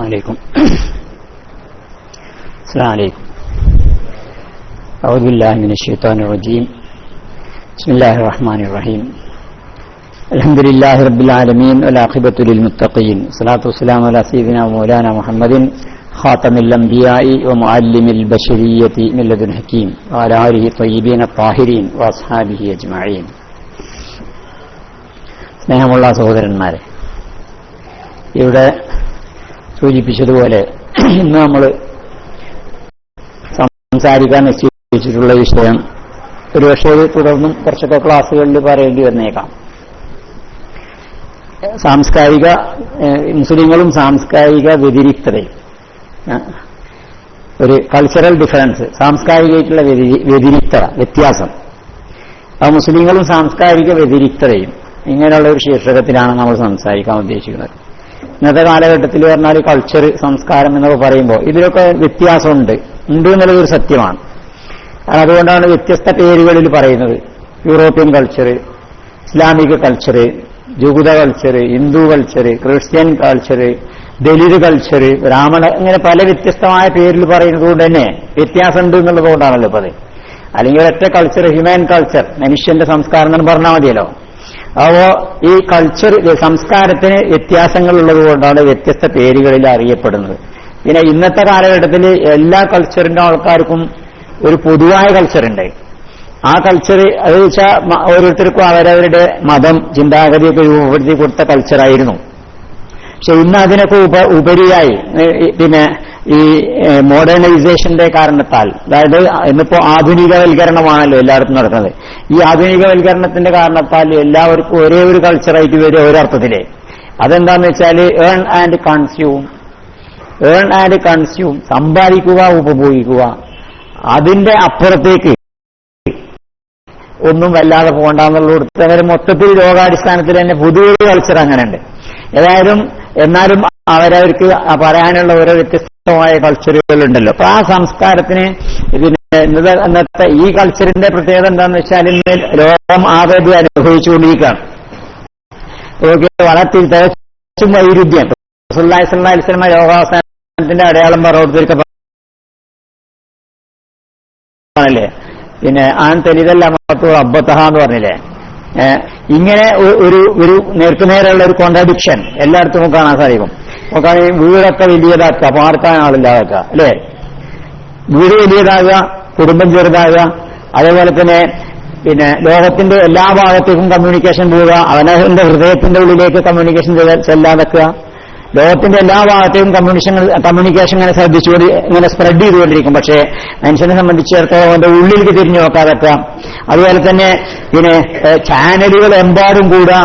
عليكم. السلام عليكم. أعوذ بالله من الشيطان الرجيم. بسم الله الرحمن الرحيم. الحمد لله رب العالمين والعاقبة للمتقين. الصلاة والسلام على سيدنا ومولانا محمد خاتم الأنبياء ومعلم البشرية من لدن حكيم وعلى آله الطيبين الطاهرين وأصحابه أجمعين. സ്നേഹമുള്ള സഹോദരന്മാരെ, ഇവിടെ സൂചിപ്പിച്ചതുപോലെ ഇന്ന് നമ്മൾ സംസാരിക്കാൻ നിശ്ചയിച്ചിട്ടുള്ള വിഷയം ഒരുപക്ഷെ തുടർന്നും കുറച്ചൊക്കെ ക്ലാസ്സുകളിൽ പറയേണ്ടി വന്നേക്കാം. മുസ്ലിങ്ങളും സാംസ്കാരിക വ്യതിരിക്തതയും, ഒരു കൾച്ചറൽ ഡിഫറൻസ്, സാംസ്കാരികമായിട്ടുള്ള വ്യത്യാസം, മുസ്ലിങ്ങളും സാംസ്കാരിക വ്യതിരിക്തതയും, ഇങ്ങനെയുള്ള ഒരു ശീർഷകത്തിലാണ് നമ്മൾ സംസാരിക്കാൻ ഉദ്ദേശിക്കുന്നത്. ഇന്നത്തെ കാലഘട്ടത്തിൽ പറഞ്ഞാൽ കൾച്ചർ, സംസ്കാരം എന്നൊക്കെ പറയുമ്പോൾ ഇതിലൊക്കെ വ്യത്യാസമുണ്ട് എന്നുള്ളതൊരു സത്യമാണ്. അതുകൊണ്ടാണ് വ്യത്യസ്ത പേരുകളിൽ പറയുന്നത്. യൂറോപ്യൻ കൾച്ചർ, ഇസ്ലാമിക കൾച്ചർ, ജൂത culture, Hindu culture, Christian culture, Dalit culture, ബ്രാഹ്മണ, ഇങ്ങനെ പല വ്യത്യസ്തമായ പേരിൽ പറയുന്നത് കൊണ്ട് തന്നെ വ്യത്യാസമുണ്ട് എന്നുള്ളത് കൊണ്ടാണല്ലോ ഇപ്പത്. അല്ലെങ്കിൽ ഒരൊറ്റ കൾച്ചർ, ഹ്യൂമൻ കൾച്ചർ, മനുഷ്യന്റെ സംസ്കാരം എന്ന് പറഞ്ഞാൽ മതിയല്ലോ. അപ്പോ ഈ കൾച്ചർ, സംസ്കാരത്തിന് വ്യത്യാസങ്ങളുള്ളത് കൊണ്ടാണ് വ്യത്യസ്ത പേരുകളിൽ അറിയപ്പെടുന്നത്. പിന്നെ ഇന്നത്തെ കാലഘട്ടത്തിൽ എല്ലാ കൾച്ചറിന്റെ ആൾക്കാർക്കും ഒരു പൊതുവായ കൾച്ചറുണ്ട്. ആ കൾച്ചർ അത് വെച്ചാൽ ഓരോരുത്തർക്കും അവരവരുടെ മതം, ചിന്താഗതിയൊക്കെ രൂപപ്പെടുത്തി കൊടുത്ത കൾച്ചറായിരുന്നു. പക്ഷെ ഇന്ന് അതിനൊക്കെ ഉപരിയായി പിന്നെ ഈ മോഡേണൈസേഷന്റെ കാരണത്താൽ, അതായത് ഇന്നിപ്പോ ആധുനികവൽക്കരണമാണല്ലോ എല്ലായിടത്തും നടക്കുന്നത്. ഈ ആധുനികവൽക്കരണത്തിന്റെ കാരണത്താൽ എല്ലാവർക്കും ഒരേ ഒരു കൾച്ചറായിട്ട് വരും ഒരർത്ഥത്തില്. അതെന്താന്ന് വെച്ചാൽ ഏൺ ആൻഡ് കൺസ്യൂം, സമ്പാദിക്കുക, ഉപഭോഗിക്കുക. അതിന്റെ അപ്പുറത്തേക്ക് ഒന്നും വല്ലാതെ പോകണ്ടെന്നുള്ളടത്ത് അവർ മൊത്തത്തിൽ ലോകാടിസ്ഥാനത്തിൽ തന്നെ പുതിയൊരു കൾച്ചർ അങ്ങനെയുണ്ട്. എന്നാലും അവരവർക്ക് പറയാനുള്ള ഓരോ വ്യത്യസ്തമായ കൾച്ചറുകളുണ്ടല്ലോ. അപ്പൊ ആ സംസ്കാരത്തിന് ഇന്നത്തെ ഈ കൾച്ചറിന്റെ പ്രത്യേകത എന്താണെന്ന് വെച്ചാൽ ഇന്ന് ലോകം ആകെ അനുഭവിച്ചുകൊണ്ടിരിക്കുകയാണ്. വളരെ തികച്ചും വൈരുദ്ധ്യം. റസൂലുള്ളാഹി സ്വല്ലല്ലാഹു അലൈഹി വസല്ലം ലോകാവസാനത്തിന്റെ അടയാളം പറഞ്ഞില്ലേ, പിന്നെ ആൻ തെലിതല്ല അബ്ബത്തഹ എന്ന് പറഞ്ഞില്ലേ. ഇങ്ങനെ ഒരു നേർക്കുനേരെയുള്ള ഒരു കോൺട്രാഡിക്ഷൻ എല്ലായിടത്തും നമുക്ക് കാണാൻ സാധിക്കും. നോക്കുകയാണെങ്കിൽ വീടൊക്കെ വലിയതാക്കുക, പാർക്കാൻ ആളില്ലാതാക്കുക, അല്ലേ? വീട് വലിയതാകുക, കുടുംബം ചെറുതാകുക. അതേപോലെ തന്നെ പിന്നെ ലോകത്തിന്റെ എല്ലാ ഭാഗത്തേക്കും കമ്മ്യൂണിക്കേഷൻ പോവുക, അവനവന്റെ ഹൃദയത്തിന്റെ ഉള്ളിലേക്ക് കമ്മ്യൂണിക്കേഷൻ ചെല്ലാതെക്കുക. ലോകത്തിന്റെ എല്ലാ ഭാഗത്തേക്കും കമ്മ്യൂണിക്കേഷൻ ഇങ്ങനെ ശ്രദ്ധിച്ചുകൊണ്ട് ഇങ്ങനെ സ്പ്രെഡ് ചെയ്തുകൊണ്ടിരിക്കും. പക്ഷേ മനുഷ്യനെ സംബന്ധിച്ചിടത്തോളം അവന്റെ ഉള്ളിലേക്ക് തിരിഞ്ഞു നോക്കാതെക്കുക. അതുപോലെ തന്നെ പിന്നെ ചാനലുകൾ എമ്പാടും കൂടുക,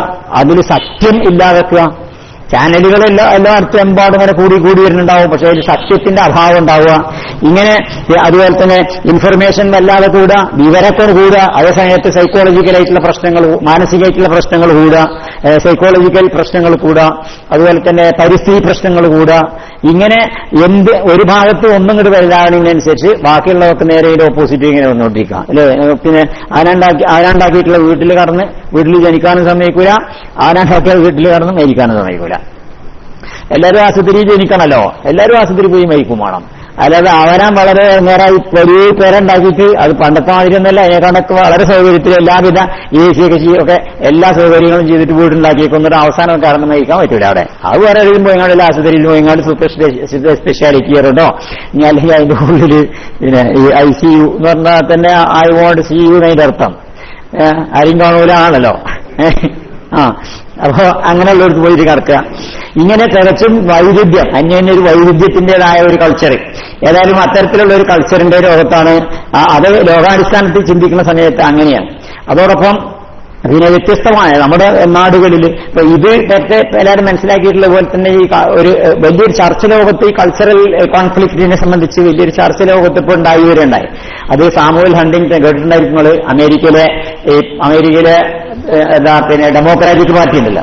അതിൽ സത്യം ഇല്ലാതെക്കുക. ചാനലുകൾ എല്ലായിടത്തും എമ്പാടും ഇങ്ങനെ കൂടി വരുന്നുണ്ടാവും, പക്ഷെ അതിൽ സത്യത്തിന്റെ അഭാവം ഉണ്ടാവുക. ഇങ്ങനെ അതുപോലെ തന്നെ ഇൻഫർമേഷൻ വല്ലാതെ കൂടുക, വിവരക്കുറവ് കൂടുക. അതേ സമയത്ത് സൈക്കോളജിക്കലായിട്ടുള്ള പ്രശ്നങ്ങൾ, മാനസികമായിട്ടുള്ള പ്രശ്നങ്ങൾ കൂടുക, സൈക്കോളജിക്കൽ പ്രശ്നങ്ങൾ കൂടുക. അതുപോലെ തന്നെ പരിസ്ഥിതി പ്രശ്നങ്ങൾ കൂടുക. ഇങ്ങനെ ഒരു ഭാഗത്ത് ഒന്നും കൂടി വലുതാകുന്നതിനനുസരിച്ച് ബാക്കിയുള്ളവർക്ക് നേരെ ഓപ്പോസിറ്റ് ഇങ്ങനെ വന്നുകൊണ്ടിരിക്കുക, അല്ലേ? പിന്നെ ആരാണ്ടാക്കിയിട്ടുള്ള വീട്ടിൽ ജനിക്കാനും സമ്മതിക്കൂല, ആരാണ്ടാക്കിയ വീട്ടിൽ കടന്ന് മരിക്കാനും സമ്മതിക്കൂല. എല്ലാവരും ആശുപത്രി ജനിക്കണമല്ലോ, എല്ലാവരും ആശുപത്രി പോയി മരിക്കും വേണം. അല്ലാതെ അവരാൻ വളരെ നേരായി വലിയ പേരുണ്ടാക്കിയിട്ട്, അത് പണ്ടത്തെ മാതിരി ഒന്നല്ല, അതിനെക്കാണൊക്കെ വളരെ സൗകര്യത്തിൽ എല്ലാവിധ AC ഒക്കെ ഒക്കെ എല്ലാ സൗകര്യങ്ങളും ചെയ്തിട്ട് വീടുണ്ടാക്കിക്കൊണ്ടിട്ട് അവസാനം കടന്ന് മരിക്കാൻ പറ്റൂല. അവിടെ അത് വേറെ എഴുതും പോയിങ്ങാണ്ട് ആശുപത്രിയിൽ പോയിങ്ങാണ്ട് സൂപ്പർ സ്പെഷ്യാലിറ്റി കയറുണ്ടോ, ഇനി അല്ലെങ്കിൽ അതിന്റെ ഉള്ളിൽ പിന്നെ ഈ ICU എന്ന് പറഞ്ഞാൽ തന്നെ ഐ വോണ്ട് സീ യു എന്നതിന്റെ അർത്ഥം ആരും കാണൂല ആണല്ലോ. അപ്പോ അങ്ങനെയുള്ളവർക്ക് പോയിട്ട് കിടക്കുക. ഇങ്ങനെ തികച്ചും വൈരുദ്ധ്യം, അന്യോന്യൊരു വൈരുദ്ധ്യത്തിന്റേതായ ഒരു കൾച്ചർ. ഏതായാലും അത്തരത്തിലുള്ള ഒരു കൾച്ചറിന്റെ ലോകത്താണ്. അത് ലോകാടിസ്ഥാനത്തിൽ ചിന്തിക്കുന്ന സമയത്ത് അങ്ങനെയാണ്. അതോടൊപ്പം ഇതിനെ വ്യത്യസ്തമായ നമ്മുടെ നാടുകളിൽ ഇപ്പൊ ഇത് നേരത്തെ എല്ലാവരും മനസ്സിലാക്കിയിട്ടുള്ള പോലെ തന്നെ ഈ ഒരു വലിയൊരു ചർച്ച ലോകത്ത് ഈ കൾച്ചറൽ കോൺഫ്ലിക്റ്റിനെ സംബന്ധിച്ച് വലിയൊരു ചർച്ച ലോകത്ത് ഇപ്പോൾ ഉണ്ടായി. അത് സാമുവൽ ഹണ്ടിങ്ടൺ കേട്ടിട്ടുണ്ടായിരിക്കും. അമേരിക്കയിലെ പിന്നെ ഡെമോക്രാറ്റിക് പാർട്ടി ഉണ്ടല്ലോ,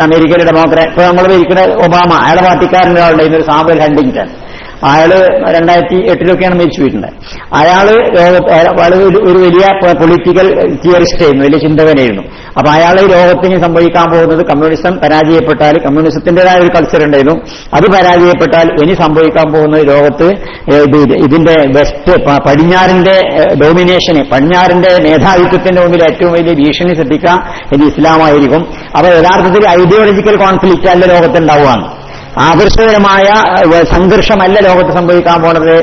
അമേരിക്കയിലെ ഡെമോക്രാറ്റ്, ഇപ്പൊ നമ്മൾ ഭരിക്കുന്ന ഒബാമ, അയാളുടെ പാർട്ടിക്കാരൻ്റെ ആളുടെ സാമുവൽ ഹണ്ടിങ്ടൺ. അയാള് 2008 മരിച്ചു പോയിട്ടുണ്ട്. അയാള് ഒരു വലിയ പൊളിറ്റിക്കൽ തിയറിസ്റ്റ് ആയിരുന്നു, വലിയ ചിന്തകനായിരുന്നു. അപ്പൊ അയാൾ ഈ ലോകത്തിന് സംഭവിക്കാൻ പോകുന്നത് കമ്മ്യൂണിസം പരാജയപ്പെട്ടാൽ, കമ്മ്യൂണിസത്തിന്റേതായ ഒരു കൾച്ചർ ഉണ്ടായിരുന്നു, അത് പരാജയപ്പെട്ടാൽ ഇനി സംഭവിക്കാൻ പോകുന്നത് ലോകത്ത് ഇതിന്റെ വെസ്റ്റ് പടിഞ്ഞാറിന്റെ ഡോമിനേഷന്, പടിഞ്ഞാറിന്റെ മേധാവിത്വത്തിന്റെ മുമ്പിൽ ഏറ്റവും വലിയ ഭീഷണി സൃഷ്ടിക്കുക ഇത് ഇസ്ലാമായിരിക്കും. അപ്പൊ യഥാർത്ഥത്തിൽ ഐഡിയോളജിക്കൽ കോൺഫ്ലിക്റ്റ് അല്ല ലോകത്തുണ്ടാവുകയാണ്, ആദർശപരമായ സംഘർഷമല്ല ലോകത്ത് സംഭവിക്കാൻ പോണത്,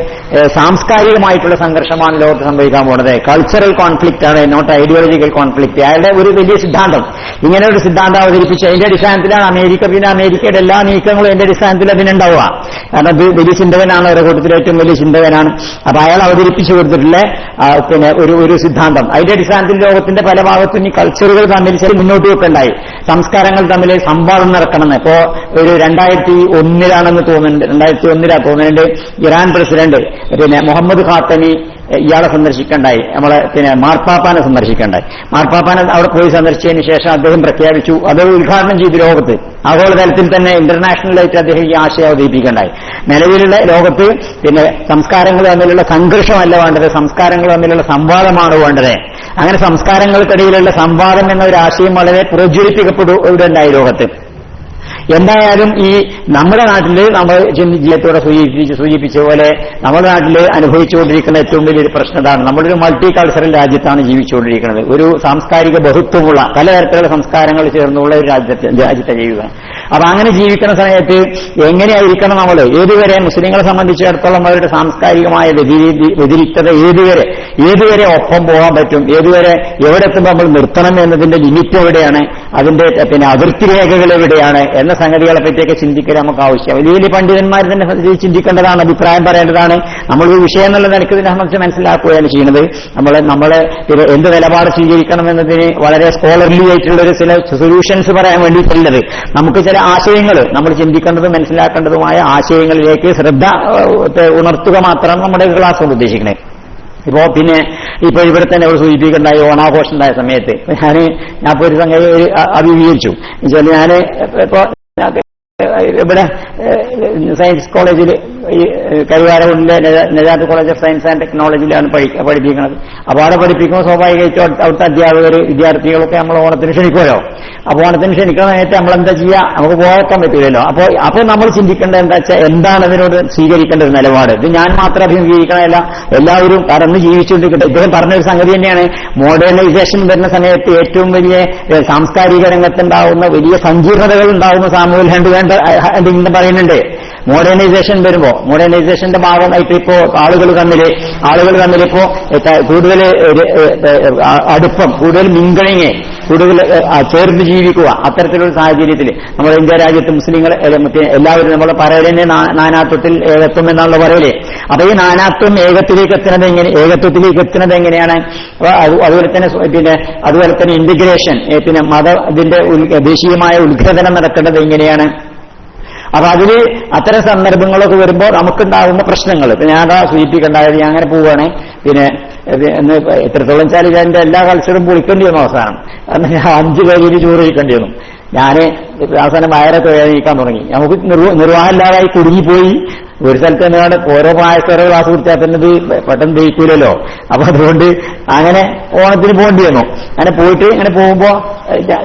സാംസ്കാരികമായിട്ടുള്ള സംഘർഷമാണ് ലോകത്ത് സംഭവിക്കാൻ പോണത്. കൾച്ചറൽ കോൺഫ്ലിക്റ്റ് ആണ്, നോട്ട് ഐഡിയോളജിക്കൽ കോൺഫ്ലിക്റ്റ്. അയാളുടെ ഒരു വലിയ സിദ്ധാന്തം, ഇങ്ങനെ ഒരു സിദ്ധാന്തം അവതരിപ്പിച്ച് അതിന്റെ അടിസ്ഥാനത്തിലാണ് അമേരിക്ക, പിന്നെ അമേരിക്കയുടെ എല്ലാ നീക്കങ്ങളും അതിന്റെ അടിസ്ഥാനത്തിൽ അതിനുണ്ടാവുക. കാരണം അത് വലിയ ചിന്തകനാണ്, അവരുടെ കൂട്ടത്തിൽ ഏറ്റവും വലിയ ചിന്തകനാണ്. അപ്പൊ അയാൾ അവതരിപ്പിച്ചു കൊടുത്തിട്ടുള്ള പിന്നെ ഒരു സിദ്ധാന്തം, അതിന്റെ അടിസ്ഥാനത്തിൽ ലോകത്തിന്റെ പല ഭാഗത്തും ഈ കൾച്ചറുകൾ തമ്മിൽ ചില മുന്നോട്ട് വെക്കുണ്ടായി, സംസ്കാരങ്ങൾ തമ്മിൽ സംവാദം നടക്കണമെന്ന്. ഇപ്പോ ഒരു 2001 തോന്നുന്നുണ്ട് ഇറാൻ പ്രസിഡന്റ് പിന്നെ മുഹമ്മദ് ഖാത്തമി ഇയാളെ സന്ദർശിക്കണ്ടായി, നമ്മളെ പിന്നെ മാർപ്പാപ്പാനെ സന്ദർശിക്കണ്ടായി. മാർപ്പാപ്പാനെ അവിടെ പോയി സന്ദർശിച്ചതിന് ശേഷം അദ്ദേഹം പ്രഖ്യാപിച്ചു, അത് ഉദ്ഘാടനം ചെയ്തു ലോകത്ത് ആഗോളതലത്തിൽ തന്നെ ഇന്റർനാഷണലായിട്ട് അദ്ദേഹം ഈ ആശയം അവതരിപ്പിക്കണ്ടായി. നിലവിലുള്ള ലോകത്ത് പിന്നെ സംസ്കാരങ്ങൾ തമ്മിലുള്ള സംഘർഷമല്ല വേണ്ടത്, സംസ്കാരങ്ങൾ തമ്മിലുള്ള സംവാദമാണ് വേണ്ടത്. അങ്ങനെ സംസ്കാരങ്ങൾക്കിടയിലുള്ള സംവാദം എന്ന ഒരു ആശയം വളരെ പ്രജ്വലിപ്പിക്കപ്പെടുകയുണ്ടായി ലോകത്ത്. എന്തായാലും ഈ നമ്മുടെ നാട്ടില് നമ്മൾ ജീവിതത്തോടെ സൂചിപ്പിച്ച പോലെ നമ്മുടെ നാട്ടിൽ അനുഭവിച്ചുകൊണ്ടിരിക്കുന്ന ഏറ്റവും വലിയൊരു പ്രശ്നം ഇതാണ്. നമ്മളൊരു മൾട്ടി കൾച്ചറൽ രാജ്യത്താണ് ജീവിച്ചുകൊണ്ടിരിക്കുന്നത്. ഒരു സാംസ്കാരിക ബഹുത്വമുള്ള പലതരത്തിലുള്ള സംസ്കാരങ്ങൾ ചേർന്നുള്ള ഒരു രാജ്യത്തെ ജീവിക്കുക. അപ്പൊ അങ്ങനെ ജീവിക്കുന്ന സമയത്ത് എങ്ങനെയായിരിക്കണം നമ്മൾ? ഏതുവരെ മുസ്ലിങ്ങളെ സംബന്ധിച്ചിടത്തോളം അവരുടെ സാംസ്കാരികമായ വ്യതിരിക്തത ഏതുവരെ ഒപ്പം പോകാൻ പറ്റും, ഏതുവരെ എവിടെ എത്തുമ്പോൾ നമ്മൾ നിർത്തണം എന്നതിന്റെ ലിമിറ്റ് എവിടെയാണ്, അതിന്റെ പിന്നെ അതിർത്തി രേഖകൾ എവിടെയാണ് എന്ന സംഗതികളെ പറ്റിയൊക്കെ ചിന്തിക്കൽ നമുക്ക് ആവശ്യം. വലിയ വലിയ പണ്ഡിതന്മാർ തന്നെ ചിന്തിക്കേണ്ടതാണ്, അഭിപ്രായം പറയേണ്ടതാണ്. നമ്മളൊരു വിഷയം എന്നുള്ള നിലക്ക് ഇതിനെ സംബന്ധിച്ച് മനസ്സിലാക്കുകയാണ് ചെയ്യുന്നത്. നമ്മളെ എന്ത് നിലപാട് സ്വീകരിക്കണം എന്നതിന് വളരെ സ്കോളർലി ആയിട്ടുള്ള ഒരു ചില സൊല്യൂഷൻസ് പറയാൻ വേണ്ടിയിട്ടുള്ളത്. നമുക്ക് ചില ആശയങ്ങൾ നമ്മൾ ചിന്തിക്കേണ്ടതും മനസ്സിലാക്കേണ്ടതുമായ ആശയങ്ങളിലേക്ക് ശ്രദ്ധ ഉണർത്തുക മാത്രമാണ് നമ്മുടെ ക്ലാസ് കൊണ്ട് ഉദ്ദേശിക്കുന്നത്. ഇപ്പൊ ഇവിടെ തന്നെ ഇവിടെ സൂചിപ്പിക്കണ്ടായി ഓണാഘോഷം ഉണ്ടായ സമയത്ത് ഞാൻ ഒരു സംഗതി അഭിമുഖീകരിച്ചു. ഞാൻ ഇപ്പോ ഇവിടെ സയൻസ് കോളേജിൽ ഈ കരുവാരകുണ്ടിലെ Najath college of science and ടെക്നോളജിയിലാണ് പഠിപ്പിക്കുന്നത്. അപ്പൊ അവിടെ പഠിപ്പിക്കുമ്പോൾ സ്വാഭാവികമായിട്ടും അവിടുത്തെ അധ്യാപകർ വിദ്യാർത്ഥികളൊക്കെ നമ്മൾ ഓണത്തിന് ക്ഷണിക്കുമല്ലോ. അപ്പൊ ഓണത്തിന് ക്ഷണിക്കുന്ന സമയത്ത് നമ്മളെന്താ ചെയ്യുക, നമുക്ക് പോകാൻ പറ്റില്ലല്ലോ. അപ്പോൾ നമ്മൾ ചിന്തിക്കേണ്ടത് എന്താ വെച്ചാൽ എന്താണ് അതിനോട് സ്വീകരിക്കേണ്ട ഒരു നിലപാട്. ഇത് ഞാൻ മാത്രം അഭിമുഖീകരിക്കണമല്ല, എല്ലാവരും കടന്ന് ജീവിച്ചുകൊണ്ടിരിക്കട്ടെ. ഇദ്ദേഹം പറഞ്ഞൊരു സംഗതി തന്നെയാണ്, മോഡേണൈസേഷൻ വരുന്ന സമയത്ത് ഏറ്റവും വലിയ സാംസ്കാരിക രംഗത്തുണ്ടാവുന്ന വലിയ സങ്കീർണതകൾ ഉണ്ടാവുന്ന സാമൂഹ്യ എന്തെങ്കിലും പറയുന്നുണ്ട്. മോഡേണൈസേഷൻ വരുമ്പോ മോഡേണൈസേഷന്റെ ഭാഗമായിട്ട് ഇപ്പോ ആളുകൾ തമ്മിലിപ്പോ കൂടുതൽ അടുപ്പം, കൂടുതൽ മിങ്കിളിങ്, കൂടുതൽ ചേർന്ന് ജീവിക്കുക, അത്തരത്തിലുള്ള സാഹചര്യത്തിൽ നമ്മുടെ ഇന്ത്യ രാജ്യത്ത് മുസ്ലിങ്ങൾ എല്ലാവരും നമ്മളെ പറയലന്നെ നാനാത്വത്തിൽ ഏകത്വം എന്നുള്ള പറയലേ. അപ്പൊ ഈ നാനാത്വം ഏകത്വത്തിലേക്ക് എത്തുന്നത് എങ്ങനെയാണ്? അതുപോലെ തന്നെ ഇന്റഗ്രേഷൻ, പിന്നെ ഇതിന്റെ ദേശീയമായ ഉദ്ഘാടനം നടക്കേണ്ടത് എങ്ങനെയാണ്? അപ്പൊ അതില് അത്തരം സന്ദർഭങ്ങളൊക്കെ വരുമ്പോൾ നമുക്കുണ്ടാകുന്ന പ്രശ്നങ്ങൾ ഇപ്പൊ ഞാൻ സൂചിപ്പിക്കേണ്ടായത്, ഞാൻ അങ്ങനെ പോവുകയാണ്. പിന്നെ എത്രത്തോളം വെച്ചാൽ എന്റെ എല്ലാ കൾച്ചറും പൊളിക്കേണ്ടി വന്നു അവസാനം. കാരണം ഞാൻ 5 പേരിൽ ചോറ് കഴിക്കേണ്ടി വന്നു. ഞാന് അവസാനം വയറൊക്കെ വേദനിക്കാൻ തുടങ്ങി. നമുക്ക് നിർവാഹമില്ലാതായി കുടുങ്ങിപ്പോയി. ഒരു സ്ഥലത്ത് തന്നെയാണ് ഓരോ പായസോരോ ക്ലാസ് കുടിച്ചാൽ തന്നെ ഇത് പെട്ടെന്ന് ദഹിക്കൂലല്ലോ. അപ്പൊ അതുകൊണ്ട് അങ്ങനെ ഓണത്തിന് പോകേണ്ടി വന്നു. അങ്ങനെ പോകുമ്പോ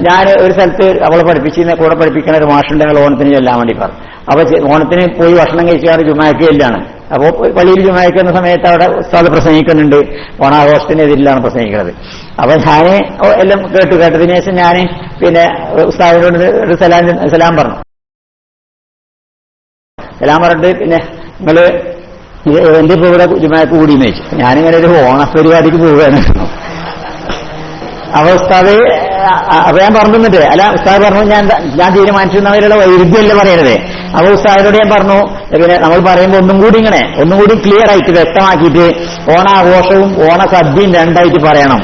ഞാൻ ഒരു സ്ഥലത്ത് അവളെ കൂടെ പഠിപ്പിക്കുന്ന ഒരു മാഷുണ്ട്, ഞങ്ങൾ ഓണത്തിന് ചെല്ലാൻ വേണ്ടി പറഞ്ഞു. അപ്പൊ ഓണത്തിന് പോയി ഭക്ഷണം കഴിച്ചാൽ ജുമാക്ക് ചെല്ലാണ്. അപ്പോൾ പള്ളിയിൽ ജുമാക്കുന്ന സമയത്ത് അവിടെ ഉസ്താദ് പ്രസംഗിക്കുന്നുണ്ട്, ഓണാഘോഷത്തിനെതിരിലാണ് പ്രസംഗിക്കുന്നത്. അപ്പൊ ഞാൻ എല്ലാം കേട്ടതിന് ശേഷം ഞാൻ പിന്നെ ഉസ്താദിനോട് ഒരു സലാം പറഞ്ഞു. സലാം പറഞ്ഞിട്ട് പിന്നെ നിങ്ങൾ എന്റെ ഇപ്പോൾ ഇവിടെ ജുമാക്ക് കൂടിയെന്ന് വെച്ചു. ഞാനിങ്ങനെ ഒരു ഓണപരിപാടിക്ക് പോവുകയാണ്. അപ്പൊ ഉസ്താദ് അപ്പൊ ഞാൻ പറഞ്ഞിട്ട് അല്ല, ഉസ്താദ് പറഞ്ഞു ഞാൻ തീരുമാനിച്ചിരുന്നവരുടെ വൈരുദ്ധ്യമല്ലേ പറയണത്. അപ്പൊ ഉസ്താദിനോട് ഞാൻ പറഞ്ഞു, പിന്നെ നമ്മൾ പറയുമ്പോൾ ഒന്നും കൂടി ക്ലിയർ ആയിട്ട് വ്യക്തമാക്കിയിട്ട് ഓണാഘോഷവും ഓണസദ്യയും രണ്ടായിട്ട് പറയണം.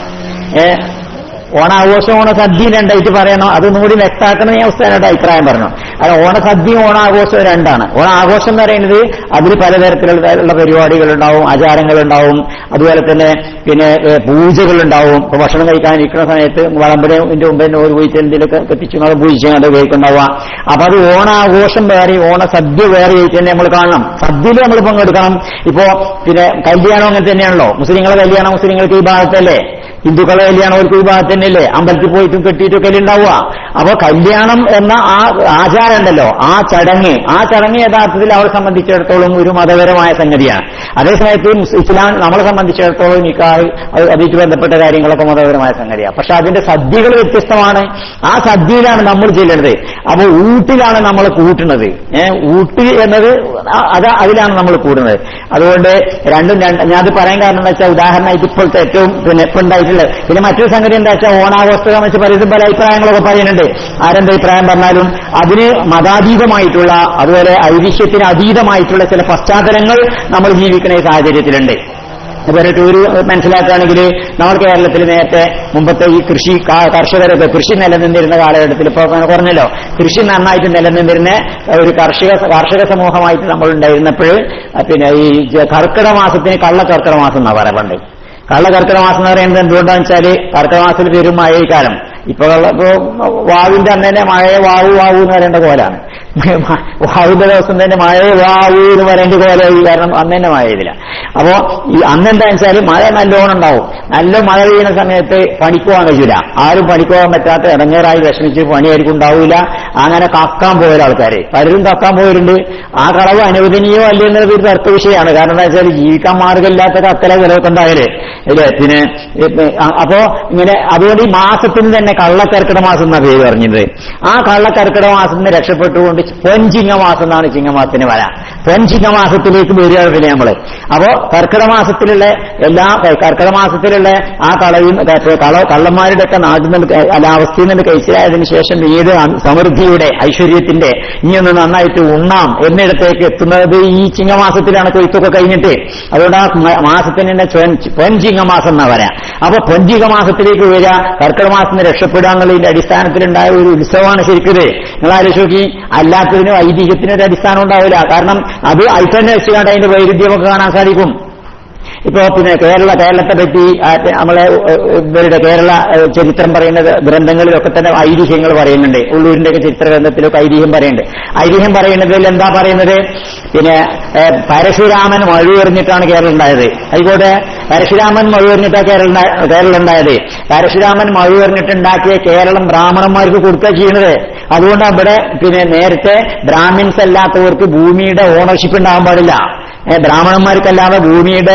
ഓണാഘോഷം ഓണസദ്യയും രണ്ടായിട്ട് പറയണോ അതൊന്നും കൂടി വ്യക്തമാക്കണം ഞാൻ ഉസ്താദിനോട് അഭിപ്രായം പറഞ്ഞു. അത് ഓണസദ്യയും ഓണാഘോഷവും രണ്ടാണ്. ഓണാഘോഷം എന്ന് പറയുന്നത് അതിൽ പലതരത്തിലുള്ള പരിപാടികളുണ്ടാവും, ആചാരങ്ങളുണ്ടാവും, അതുപോലെ തന്നെ പിന്നെ പൂജകളുണ്ടാവും. ഇപ്പൊ ഭക്ഷണം കഴിക്കാനിരിക്കുന്ന സമയത്ത് വളമ്പടിന്റെ മുമ്പേ ഒരു പോയിട്ട് എന്തെങ്കിലുമൊക്കെ കത്തിച്ചു പൂജിച്ചാൽ ഉപയോഗിക്കുന്നുണ്ടാവുക. അപ്പൊ അത് ഓണാഘോഷം വേറെ ഓണസദ്യ വേറെ ആയിട്ട് തന്നെ നമ്മൾ കാണണം. സദ്യയിൽ നമ്മൾ പങ്കെടുക്കണം. ഇപ്പോ പിന്നെ കല്യാണം അങ്ങനെ തന്നെയാണല്ലോ. മുസ്ലിങ്ങളെ കല്യാണം മുസ്ലിങ്ങൾക്ക് ഈ ഭാഗത്തല്ലേ, ഹിന്ദുക്കളെ കല്യാണം അവർക്ക് ഈ ഭാഗത്ത് തന്നെയല്ലേ, അമ്പലത്തിൽ പോയിട്ടും കെട്ടിയിട്ടൊക്കെ അല്ലേ ഉണ്ടാവുക. അപ്പൊ കല്യാണം എന്ന ആ ആചാരം ഉണ്ടല്ലോ, ആ ചടങ്ങ് യഥാർത്ഥത്തിൽ അവരെ സംബന്ധിച്ചിടത്തോളം ഒരു മതപരമായ സംഗതിയാണ്. അതേസമയത്ത് ഇസ്ലാം നമ്മളെ സംബന്ധിച്ചിടത്തോളം നിക്കാഹ് അതിലേക്ക് ബന്ധപ്പെട്ട കാര്യങ്ങളൊക്കെ മതപരമായ സംഗതിയാണ്. പക്ഷെ അതിന്റെ സദ്യകൾ വ്യത്യസ്തമാണ്. ആ സദ്യയിലാണ് നമ്മൾ ചെല്ലുന്നത്. അപ്പൊ ഊട്ടിലാണ് നമ്മൾ കൂട്ടുന്നത്. ഊട്ടി എന്നത് അതിലാണ് നമ്മൾ കൂടുന്നത്. അതുകൊണ്ട് രണ്ടും ഞാനത് പറയാൻ കാരണം എന്താ വെച്ചാൽ ഉദാഹരണമായിട്ട് ഇപ്പോഴത്തെ ഏറ്റവും ഇപ്പൊ ഉണ്ടായിട്ടുള്ളത്. പിന്നെ മറ്റൊരു സംഗതി എന്താ വെച്ചാൽ ഓണാഘോഷം വെച്ച് പലരും പല അഭിപ്രായങ്ങളൊക്കെ പറയുന്നുണ്ട്. ആരെന്ത് അഭിപ്രായം പറഞ്ഞാലും അതിന് മതാതീതമായിട്ടുള്ള അതുപോലെ ഐതിഹ്യത്തിന് അതീതമായിട്ടുള്ള ചില പശ്ചാത്തലങ്ങൾ നമ്മൾ ജീവിക്കുന്ന ഈ സാഹചര്യത്തിലുണ്ട്. അതുപോലെ ഒരു മനസ്സിലാക്കുകയാണെങ്കിൽ നമ്മൾ കേരളത്തിൽ നേരത്തെ മുമ്പത്തെ ഈ കർഷകരൊക്കെ കൃഷി നിലനിന്നിരുന്ന കാലഘട്ടത്തിൽ ഇപ്പൊ കുറഞ്ഞല്ലോ, കൃഷി നന്നായിട്ട് നിലനിന്നിരുന്ന ഒരു കാർഷിക സമൂഹമായിട്ട് നമ്മൾ ഉണ്ടായിരുന്നപ്പോൾ പിന്നെ ഈ കർക്കിടക മാസത്തിന് കർക്കിടക മാസം എന്നാ പറയുന്നുണ്ട്. കർക്കിടക മാസം എന്ന് പറയുന്നത് എന്തുകൊണ്ടാന്ന് വെച്ചാല് കർക്കിടക മാസത്തിൽ വരും മഴക്കാലം. ഇപ്പൊ വാവിന്റെ അന്ന് തന്നെ മഴയെ വാവു എന്ന് പറയേണ്ട കോലാണ്. വാവിന്റെ ദിവസം തന്നെ മഴയെ വാവു എന്ന് പറയേണ്ട കോലായി. കാരണം അന്ന് തന്നെ മഴ ചെയ്തില്ല. അപ്പോ ഈ അന്നെന്താണെന്ന് വെച്ചാല് മഴ നല്ലോണം ഉണ്ടാവും. നല്ല മഴ പെയ്യുന്ന സമയത്ത് പണിക്ക് പോകാൻ കഴിയില്ല. ആരും പണിക്ക് പോകാൻ പറ്റാത്ത ഇടങ്ങേറായി വിഷമിച്ച് പണിയായിരിക്കും ഉണ്ടാവില്ല. അങ്ങനെ കക്കാൻ പോയ ആൾക്കാര് പലരും കക്കാൻ പോയിട്ടുണ്ട്. ആ കളവ് അനുവദനീയോ അല്ലേ എന്നത് ഒരു തർക്ക വിഷയമാണ്. കാരണം എന്താ വെച്ചാൽ ജീവിക്കാൻ മാർഗമില്ലാത്ത കത്തല ചിലവൊക്കെ ഉണ്ടായാലേ അല്ലേ. പിന്നെ അപ്പോ ഇങ്ങനെ അതുകൊണ്ട് ഈ മാസത്തിന് തന്നെ കള്ളക്കർക്കിടക മാസം എന്നാ പേര് പറഞ്ഞത്. ആ കള്ളക്കർക്കിടക മാസത്തിന് രക്ഷപ്പെട്ടുകൊണ്ട് പൊൻചിങ്ങ മാസം എന്നാണ് ചിങ്ങമാസത്തിന് വരാം. പൊൻചിങ്ങ മാസത്തിലേക്ക് വരികയാണ് പിന്നെ നമ്മള്. അപ്പോ കർക്കിടക മാസത്തിലുള്ള ആ കളയും കള്ളന്മാരുടെ ഒക്കെ നാട്ടിൽ നിന്ന് അല്ല അവസ്ഥയിൽ നിന്ന് കഴിച്ചതായതിനു ശേഷം ഏത് സമൃദ്ധിയുടെ ഐശ്വര്യത്തിന്റെ ഇനിയൊന്ന് നന്നായിട്ട് ഉണ്ണാം എന്നിടത്തേക്ക് എത്തുന്നത് ഈ ചിങ്ങമാസത്തിലാണ്. കൊയ്ത്തൊക്കെ കഴിഞ്ഞിട്ട്. അതുകൊണ്ട് ആ മാസത്തിന് തന്നെ പൊൻചിങ്ങ മാസം എന്നാ പറയാം. അപ്പൊ പൊൻചിങ്ങ മാസത്തിലേക്ക് വരിക, കർക്കിടക മാസത്തിന് രക്ഷപ്പെടുക എന്നുള്ളതിന്റെ അടിസ്ഥാനത്തിലുണ്ടായ ഒരു ഉത്സവമാണ് ശരിക്കത്. നിങ്ങൾ ആലോചിച്ച് നോക്കി. അല്ലാത്തതിനും ഐതിഹ്യത്തിനും ഒരു അടിസ്ഥാനം ഉണ്ടാവില്ല. കാരണം അത് തന്നെ വെച്ചുകൊണ്ട് അതിന്റെ വൈരുദ്ധ്യമൊക്കെ കാണാൻ സാധിക്കും. ഇപ്പോ പിന്നെ കേരളത്തെ പറ്റി നമ്മളെ ഇവരുടെ കേരള ചരിത്രം പറയുന്ന ഗ്രന്ഥങ്ങളിലൊക്കെ തന്നെ ഐതിഹ്യങ്ങൾ പറയുന്നുണ്ട്. ഉള്ളൂരിന്റെയൊക്കെ ചരിത്ര ഗ്രന്ഥത്തിലൊക്കെ ഐതിഹ്യം പറയുന്നുണ്ട്. ഐതിഹ്യം പറയുന്നതിൽ എന്താ പറയുന്നത്? പിന്നെ പരശുരാമൻ മഴുവെറിഞ്ഞിട്ടാണ് കേരളം ഉണ്ടായത്. ആയിക്കോട്ടെ, പരശുരാമൻ മഴുവെറിഞ്ഞിട്ടാണ് കേരളം ഉണ്ടായത്. പരശുരാമൻ മഴുവെറിഞ്ഞിട്ടുണ്ടാക്കിയ കേരളം ബ്രാഹ്മണന്മാർക്ക് കൊടുക്കുക ചെയ്യുന്നത്. അതുകൊണ്ട് അവിടെ പിന്നെ നേരത്തെ ബ്രാഹ്മിൻസ് അല്ലാത്തവർക്ക് ഭൂമിയുടെ ഓണർഷിപ്പ് ഉണ്ടാകാൻ പാടില്ല. ബ്രാഹ്മണന്മാർക്കല്ലാതെ ഭൂമിയുടെ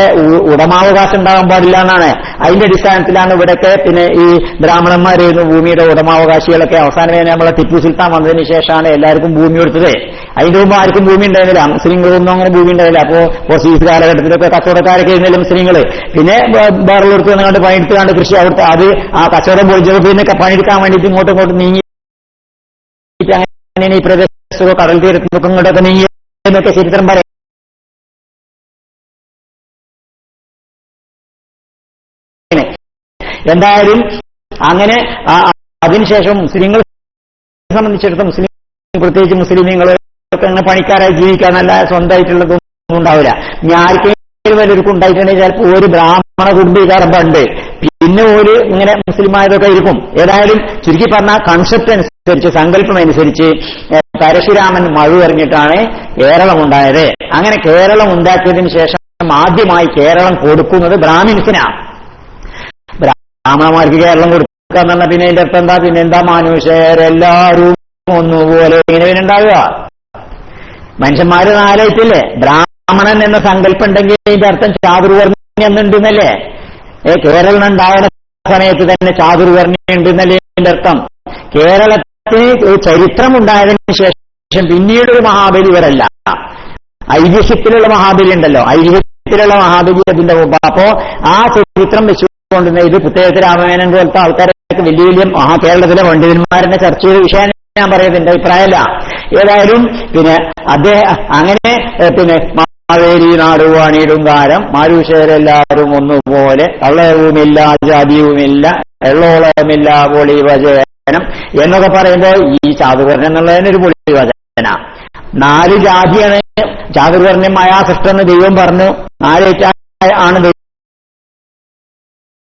ഉടമാവകാശം ഉണ്ടാകാൻ പാടില്ല എന്നാണ്. അതിന്റെ അടിസ്ഥാനത്തിലാണ് ഇവിടൊക്കെ പിന്നെ ഈ ബ്രാഹ്മണന്മാരായിരുന്നു ഭൂമിയുടെ ഉടമാവകാശികളൊക്കെ. അവസാനമേ നമ്മളെ ടിപ്പു സുൽത്താൻ വന്നതിന് ശേഷമാണ് എല്ലാവർക്കും ഭൂമി കൊടുത്തത്. അതിന്റെ മുമ്പ് ആർക്കും ഭൂമി ഉണ്ടായിരുന്നില്ല. മുസ്ലിങ്ങളൊന്നും അങ്ങനെ ഭൂമി ഉണ്ടായില്ല. അപ്പോ പോർച്ചുഗീസ് കാലഘട്ടത്തിലൊക്കെ കച്ചവടക്കാരൊക്കെ ആയിരുന്നില്ല മുസ്ലിങ്ങൾ. പിന്നെ വേറുള്ളവർക്ക് വന്നുകൊണ്ട് പണിയെടുത്തുകൊണ്ട് കൃഷി അവിടുത്തെ അത് ആ കച്ചവടം പൊളിച്ചപ്പോൾ പിന്നെ പണിയെടുക്കാൻ വേണ്ടിയിട്ട് ഇങ്ങോട്ടും നീങ്ങി അങ്ങനെ ഈ പ്രദേശത്തൊക്കെ കടൽ തീരത്തൊക്കെ ഇങ്ങോട്ടൊക്കെ നീങ്ങി എന്നൊക്കെ ചരിത്രം പറയും. എന്തായാലും അങ്ങനെ അതിനുശേഷം മുസ്ലിങ്ങളെ സംബന്ധിച്ചിടത്തോളം മുസ്ലിം പ്രത്യേകിച്ച് മുസ്ലിമീങ്ങളൊക്കെ അങ്ങനെ പണിക്കാരായി ജീവിക്കാനല്ല സ്വന്തമായിട്ടുള്ളതൊന്നും ഉണ്ടാവില്ല. ഇനി ആർക്കെങ്കിലും വല്ലവർക്കും ഉണ്ടായിട്ടുണ്ടെങ്കിൽ ചിലപ്പോൾ ഒരു ബ്രാഹ്മണ കുടുംബീകാരമ്പുണ്ട്. പിന്നെ ഒരു ഇങ്ങനെ മുസ്ലിമായതൊക്കെ ഇരിക്കും. ഏതായാലും ചുരുക്കി പറഞ്ഞ കൺസെപ്റ്റ് അനുസരിച്ച് സങ്കല്പം അനുസരിച്ച് പരശുരാമൻ മഴുവെറിഞ്ഞിട്ടാണ് കേരളം ഉണ്ടായത്. അങ്ങനെ കേരളം ഉണ്ടാക്കിയതിനു ശേഷം ആദ്യമായി കേരളം കൊടുക്കുന്നത് ബ്രാഹ്മിൻസിനാണ്. ബ്രാഹ്മണന്മാർക്ക് കേരളം കൊടുക്കുക എന്ന് പറഞ്ഞാൽ പിന്നെ അതിന്റെ അർത്ഥം എന്താ? പിന്നെ എന്താ മനുഷ്യരെല്ലാവരും ഒന്നുപോലെ ഇങ്ങനെ ഉണ്ടാവുക. മനുഷ്യന്മാര് നാലായിട്ടില്ലേ? ബ്രാഹ്മണൻ എന്ന സങ്കല്പം ഉണ്ടെങ്കിൽ അതിന്റെ അർത്ഥം ചാതുർവർണ്ണ എന്നുണ്ടെന്നല്ലേ? കേരളം ഉണ്ടാവുന്ന സമയത്ത് തന്നെ ചാതുർവർണ്ണ ഉണ്ടെന്നല്ലേ അതിന്റെ അർത്ഥം? കേരളത്തിന് ചരിത്രം ഉണ്ടായതിനു ശേഷം പിന്നീട് ഒരു മഹാബലി വരല്ല. ഐതിഹ്യത്തിലുള്ള മഹാബലി ഉണ്ടല്ലോ, ഐതിഹ്യത്തിലുള്ള മഹാബലി അതിന്റെ മുമ്പ്. അപ്പോ ആ ചരിത്രം വെച്ചുകൊണ്ടിരുന്ന ഇത് പുത്തേഴത്ത് രാമമേനൻ പോലത്തെ ആൾക്കാരൊക്കെ വലിയ വലിയ കേരളത്തിലെ പണ്ഡിതന്മാരെന്നെ ചർച്ച ചെയ്ത വിഷയം ഞാൻ പറയുന്നത് എന്റെ അഭിപ്രായമല്ല. ഏതായാലും പിന്നെ അദ്ദേഹം അങ്ങനെ പിന്നെ മാവേലി നാടുവാണിടും കാലം മാരുഷരെല്ലാവരും ഒന്നുപോലെ കള്ളവുമില്ല ജാതിയുമില്ല എള്ളോളമില്ല പൊളിവചനം എന്നൊക്കെ പറയുമ്പോൾ ഈ ചാതുവർണ്ണം എന്നുള്ളതിനൊരു പൊളിവചന 4 ജാതിയാണ് ചാതുർവർണ്ണ്യമായ സൃഷ്ടെന്ന് ദൈവം പറഞ്ഞു. 4 ആണ്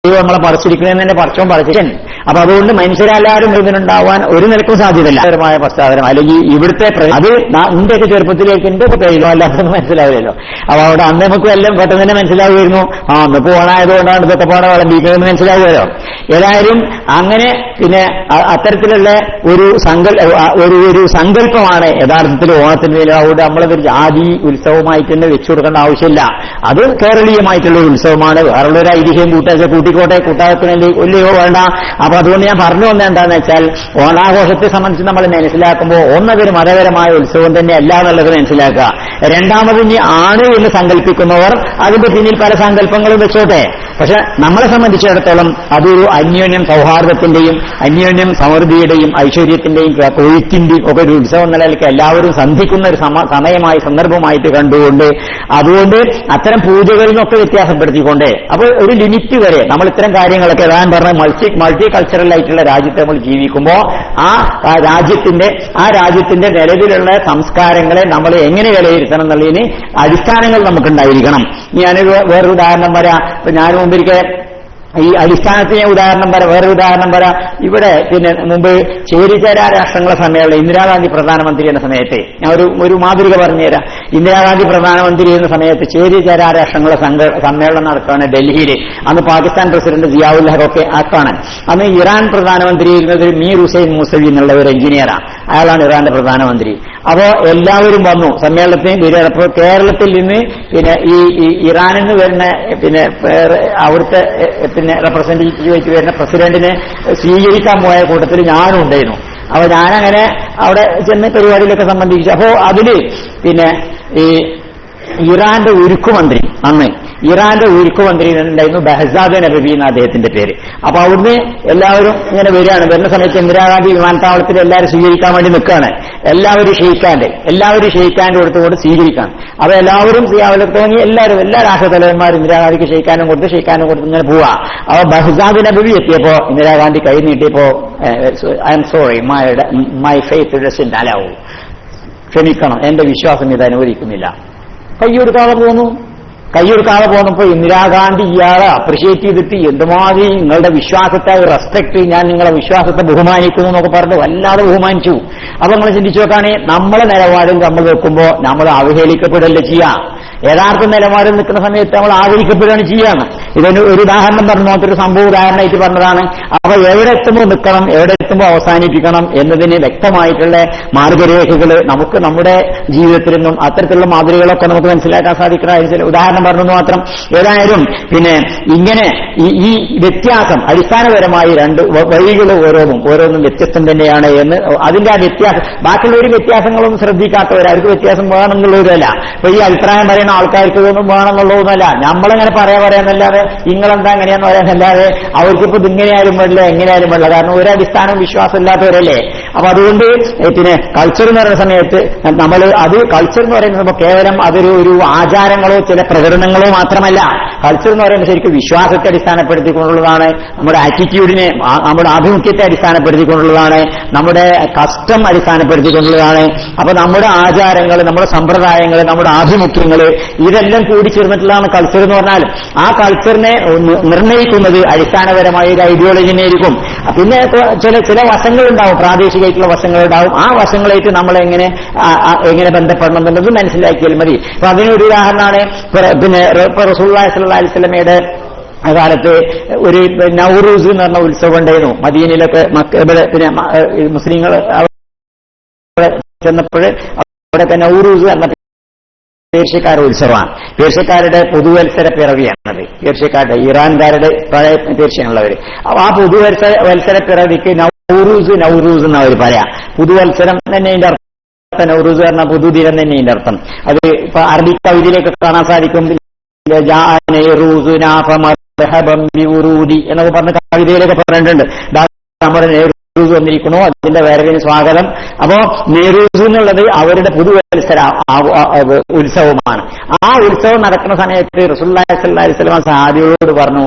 ദൈവം നമ്മളെ പറിച്ചിരിക്കുന്നതെന്ന് തന്നെ പറിച്ചോൻ പറിച്ചിരിക്കൻ. അപ്പൊ അതുകൊണ്ട് മനുഷ്യരെല്ലാവരും ഇതിനുണ്ടാവാൻ ഒരു നിലക്കും സാധ്യതയില്ല. പരമായ പശ്ചാത്തലം അല്ലെങ്കിൽ ഇവിടുത്തെ അത് ഇന്ത്യയൊക്കെ ചെറുപ്പത്തിലേക്ക് എന്റെ കഴിയുമോ അല്ലാതെ മനസ്സിലാവില്ലല്ലോ. അപ്പൊ അവിടെ അന്ന് നമുക്ക് എല്ലാം പെട്ടെന്ന് തന്നെ മനസ്സിലാവുമായിരുന്നു. അന്ന് പോണായതുകൊണ്ടാണ് ഇതൊക്കെ പാടെ വിളമ്പിക്കുന്നതെന്ന് മനസ്സിലാവുമല്ലോ. ഏതായാലും അങ്ങനെ പിന്നെ അത്തരത്തിലുള്ള ഒരു സങ്കല്പമാണ് യഥാർത്ഥത്തിൽ ഓണത്തിന്. അതുകൊണ്ട് നമ്മളതൊരു ജാതി ഉത്സവമായിട്ട് തന്നെ വെച്ചു കൊടുക്കേണ്ട ആവശ്യമില്ല. അത് കേരളീയമായിട്ടുള്ള ഒരു ഉത്സവമാണ്. വേറുള്ളൊരു ഐതിഹ്യം കൂട്ടിക്കോട്ടെ, കൂട്ടാകത്തിനല്ലേ കൊല്ലയോ വേണ്ട. അപ്പൊ അതുകൊണ്ട് ഞാൻ പറഞ്ഞു വന്നത് എന്താണെന്ന് വെച്ചാൽ ഓണാഘോഷത്തെ സംബന്ധിച്ച് നമ്മൾ മനസ്സിലാക്കുമ്പോൾ ഒന്നതൊരു മതപരമായ ഉത്സവം തന്നെ അല്ല എന്നുള്ളത് മനസ്സിലാക്കുക. രണ്ടാമത് ഇനി ആണ് എന്ന് സങ്കല്പിക്കുന്നവർ അതിന്റെ പിന്നിൽ പല സങ്കല്പങ്ങളും വെച്ചോട്ടെ. പക്ഷെ നമ്മളെ സംബന്ധിച്ചിടത്തോളം അതൊരു അന്യോന്യം സൗഹാർദ്ദത്തിന്റെയും അന്യോന്യം സമൃദ്ധിയുടെയും ഐശ്വര്യത്തിന്റെയും കൊയ്ത്തിന്റെയും ഒക്കെ ഒരു ഉത്സവം നിലനിൽക്കുക എല്ലാവരും സന്ധിക്കുന്ന ഒരു സമയമായി സന്ദർഭമായിട്ട് കണ്ടുകൊണ്ട് അതുകൊണ്ട് അത്തരം പൂജകളിൽ നിന്നൊക്കെ വ്യത്യാസപ്പെടുത്തിക്കൊണ്ട് അപ്പോൾ ഒരു ലിമിറ്റ് വരെ നമ്മൾ ഇത്തരം കാര്യങ്ങളൊക്കെ ഞാൻ പറഞ്ഞ മൾട്ടി കൾച്ചറൽ ആയിട്ടുള്ള രാജ്യത്ത് നമ്മൾ ജീവിക്കുമ്പോൾ ആ രാജ്യത്തിന്റെ നിലവിലുള്ള സംസ്കാരങ്ങളെ നമ്മൾ എങ്ങനെ വിലയിരുത്തണം എന്നുള്ളതിന് അടിസ്ഥാനങ്ങൾ നമുക്കുണ്ടായിരിക്കണം. ഞാനൊരു വേറൊരു ഉദാഹരണം പറയാം. ഞാൻ മുമ്പിരിക്കെ ഈ അടിസ്ഥാനത്തിന് വേറൊരു ഉദാഹരണം പറയാം. ഇവിടെ പിന്നെ മുമ്പ് ചേരിചേരാ രാഷ്ട്രങ്ങളെ സമ്മേളനം ഇന്ദിരാഗാന്ധി പ്രധാനമന്ത്രി എന്ന സമയത്ത് ഞാൻ ഒരു മാതൃക പറഞ്ഞുതരാം. ഇന്ദിരാഗാന്ധി പ്രധാനമന്ത്രി എന്ന സമയത്ത് ചേരിചേരാ രാഷ്ട്രങ്ങളെ സമ്മേളനം നടക്കുകയാണ് ഡൽഹിയിൽ. അന്ന് പാകിസ്ഥാൻ പ്രസിഡന്റ് സിയാഉൽ ഹഖൊക്കെ ആക്കാണ്. അന്ന് ഇറാൻ പ്രധാനമന്ത്രി ഇരുന്നത് മീർ ഹുസൈൻ മൂസവി എന്നുള്ള ഒരു എഞ്ചിനീയറാണ്. അയാളാണ് ഇറാന്റെ പ്രധാനമന്ത്രി. അപ്പോ എല്ലാവരും വന്നു സമ്മേളനത്തിന്. അപ്പോൾ കേരളത്തിൽ നിന്ന് പിന്നെ ഈ ഇറാനിൽ നിന്ന് വരുന്ന പിന്നെ അവിടുത്തെ പിന്നെ റെപ്രസെന്റേറ്റീവായിട്ട് വരുന്ന പ്രസിഡന്റിനെ സ്വീകരിക്കാൻ പോയ കൂട്ടത്തിൽ ഞാനും ഉണ്ടായിരുന്നു. അപ്പൊ ഞാനങ്ങനെ അവിടെ ചെന്ന് പരിപാടിയിലൊക്കെ സംബന്ധിച്ചു. അപ്പോ അതില് പിന്നെ ഈ ഇറാന്റെ ഉരുക്കുമന്ത്രി അന്ന് ഇറാന്റെ ഉരുക്കുമന്ത്രി ഉണ്ടായിരുന്നു ബഹസാദ് നബവി എന്ന അദ്ദേഹത്തിന്റെ പേര്. അപ്പൊ അവിടുന്ന് എല്ലാവരും ഇങ്ങനെ വരുന്ന സമയത്ത് ഇന്ദിരാഗാന്ധി വിമാനത്താവളത്തിൽ എല്ലാവരും സ്വീകരിക്കാൻ വേണ്ടി നിൽക്കുകയാണ്. എല്ലാവരും ഷെയ്ക്കാൻ്റെ കൊടുത്തുകൊണ്ട് സ്വീകരിക്കാൻ. അപ്പൊ എല്ലാവരും തോന്നി എല്ലാ രാഷ്ട്രതലവന്മാരും ഇന്ദിരാഗാന്ധിക്ക് ഷെയ്ക്കാനും കൊടുത്ത് ഇങ്ങനെ പോവാ. അപ്പൊ ബഹസാദ് നബവി എത്തിയപ്പോ ഇന്ദിരാഗാന്ധി കൈ നീട്ടിയപ്പോ I'm sorry my faith doesn't allow, ക്ഷമിക്കണം എന്റെ വിശ്വാസം ഇത് അനുവദിക്കുന്നില്ല. കൈയെടുക്കാതെ പോന്നപ്പോ ഇന്ദിരാഗാന്ധി ഇയാളെ അപ്രിഷിയേറ്റ് ചെയ്തിട്ട് എന്തുമാതിരി നിങ്ങളുടെ വിശ്വാസത്തെ റെസ്പെക്ട്, ഞാൻ നിങ്ങളെ വിശ്വാസത്തെ ബഹുമാനിക്കുന്നു എന്നൊക്കെ പറഞ്ഞിട്ട് വല്ലാതെ ബഹുമാനിച്ചു. അപ്പൊ നിങ്ങൾ ചിന്തിച്ചു നോക്കാണ്, നമ്മളെ നിലപാടിൽ നമ്മൾ വെക്കുമ്പോ നമ്മൾ അവഹേളിക്കപ്പെടല്ലേ ചെയ്യാം. യഥാർത്ഥ നിലവാരം നിൽക്കുന്ന സമയത്ത് നമ്മൾ ആദരിക്കപ്പെടുകയാണ് ചെയ്യാണ്. ഇതിന് ഒരു ഉദാഹരണം പറഞ്ഞു, മറ്റൊരു സംഭവം ഉദാഹരണമായിട്ട് പറഞ്ഞതാണ്. അപ്പൊ എവിടെ എത്തുമ്പോൾ നിൽക്കണം, എവിടെ എത്തുമ്പോൾ അവസാനിപ്പിക്കണം എന്നതിന് വ്യക്തമായിട്ടുള്ള മാർഗരേഖകൾ നമുക്ക് നമ്മുടെ ജീവിതത്തിൽ നിന്നും അത്തരത്തിലുള്ള മാതൃകകളൊക്കെ നമുക്ക് മനസ്സിലാക്കാൻ സാധിക്കുന്ന ഉദാഹരണം പറഞ്ഞു മാത്രം. ഏതായാലും പിന്നെ ഇങ്ങനെ ഈ വ്യത്യാസം അടിസ്ഥാനപരമായി രണ്ട് വഴികൾ ഓരോന്നും വ്യത്യസ്തം തന്നെയാണ് എന്ന് അതിന്റെ ആ വ്യത്യാസം ബാക്കിയുള്ളവർ വ്യത്യാസങ്ങളൊന്നും ശ്രദ്ധിക്കാത്തവർ, അവർക്ക് വ്യത്യാസം വേണമെന്നുള്ളവരല്ല. അപ്പൊ ഈ അഭിപ്രായം പറയുന്ന ആൾക്കാർക്ക് ഇതൊന്നും വേണമെന്നുള്ളതൊന്നുമല്ല. നമ്മളെങ്ങനെ പറയാന്നല്ലാതെ നിങ്ങളെന്താ എങ്ങനെയാന്ന് പറയാനല്ലാതെ അവർക്കിപ്പോ ഇതിങ്ങനെയായാലും പാടില്ല എങ്ങനെയായാലും പാടില്ല. കാരണം ഒരു അടിസ്ഥാനം വിശ്വാസം ഇല്ലാത്തവരല്ലേ. അപ്പൊ അതുകൊണ്ട് പിന്നെ കൾച്ചർ എന്ന് പറയുന്ന സമയത്ത് നമ്മൾ അത് കൾച്ചർ എന്ന് പറയുന്നത് കേവലം അതൊരു ആചാരങ്ങളോ ചില പ്രകടനങ്ങളോ മാത്രമല്ല. കൾച്ചർ എന്ന് പറയുന്നത് ശരിക്കും വിശ്വാസത്തെ അടിസ്ഥാനപ്പെടുത്തിക്കൊണ്ടുള്ളതാണ്, നമ്മുടെ ആറ്റിറ്റ്യൂഡിനെ നമ്മുടെ ആഭിമുഖ്യത്തെ അടിസ്ഥാനപ്പെടുത്തിക്കൊണ്ടുള്ളതാണ്, നമ്മുടെ കസ്റ്റം അടിസ്ഥാനപ്പെടുത്തിക്കൊണ്ടുള്ളതാണ്. അപ്പൊ നമ്മുടെ ആചാരങ്ങൾ, നമ്മുടെ സമ്പ്രദായങ്ങൾ, നമ്മുടെ ആഭിമുഖ്യങ്ങൾ ഇതെല്ലാം കൂടി ചേർന്നിട്ടുള്ളതാണ് കൾച്ചർ എന്ന് പറഞ്ഞാൽ. ആ കൾച്ചറിനെ നിർണ്ണയിക്കുന്നത് അടിസ്ഥാനപരമായ ഒരു ഐഡിയോളജിനായിരിക്കും. പിന്നെ ചില വശങ്ങളുണ്ടാവും, പ്രാദേശികമായിട്ടുള്ള വശങ്ങളുണ്ടാവും. ആ വശങ്ങളായിട്ട് നമ്മൾ എങ്ങനെ ബന്ധപ്പെടണം എന്നുള്ളത് മനസ്സിലാക്കിയാൽ മതി. അപ്പൊ അതിനൊരു ഉദാഹരണമാണ് പിന്നെ റസൂലുള്ളാഹി സ്വല്ലല്ലാഹു അലൈഹി വസല്ലമയുടെ കാലത്ത് ഒരു നൗറൂസ് എന്ന് പറഞ്ഞ ഉത്സവം ഉണ്ടായിരുന്നു മദീനയിലൊക്കെ. പിന്നെ മുസ്ലിങ്ങൾ അവിടെ ചെന്നപ്പോൾ അവിടെയൊക്കെ നൗറൂസ് എന്ന പേർഷ്യക്കാരുടെ ഉത്സവമാണ്. പേർഷ്യക്കാരുടെ പുതുവത്സര പിറവിയാണത്. പേർഷ്യക്കാരുടെ ഇറാൻകാരുടെ പഴയ പേർഷ്യനുള്ളവർ. അപ്പൊ ആ പുതുവത്സര പിറവിക്ക് നൗറൂസ് എന്നാ അവർ പറയാം. പുതുവത്സരം തന്നെ ഇതിന്റെ അർത്ഥം. നൗറൂസ് പറഞ്ഞ പുതുദിനം തന്നെ ഇതിന്റെ അർത്ഥം. അത് ഇപ്പൊ അറബി കവിതയിലേക്ക് കാണാൻ സാധിക്കും. എന്നൊക്കെ പറഞ്ഞ കവിതയിലൊക്കെ പറഞ്ഞിട്ടുണ്ട്. നമ്മുടെ നെഹ്റൂസ് വന്നിരിക്കണോ, അതിന്റെ വരവിന് സ്വാഗതം. അപ്പോ നെഹ്റൂസ് എന്നുള്ളത് അവരുടെ പുതുവത്സര ഉത്സവമാണ്. ആ ഉത്സവം നടക്കുന്ന സമയത്ത് റസൂലുള്ളാഹി സ്വല്ലല്ലാഹു അലൈഹി വസല്ലം സഹാബികളോട് പറഞ്ഞു,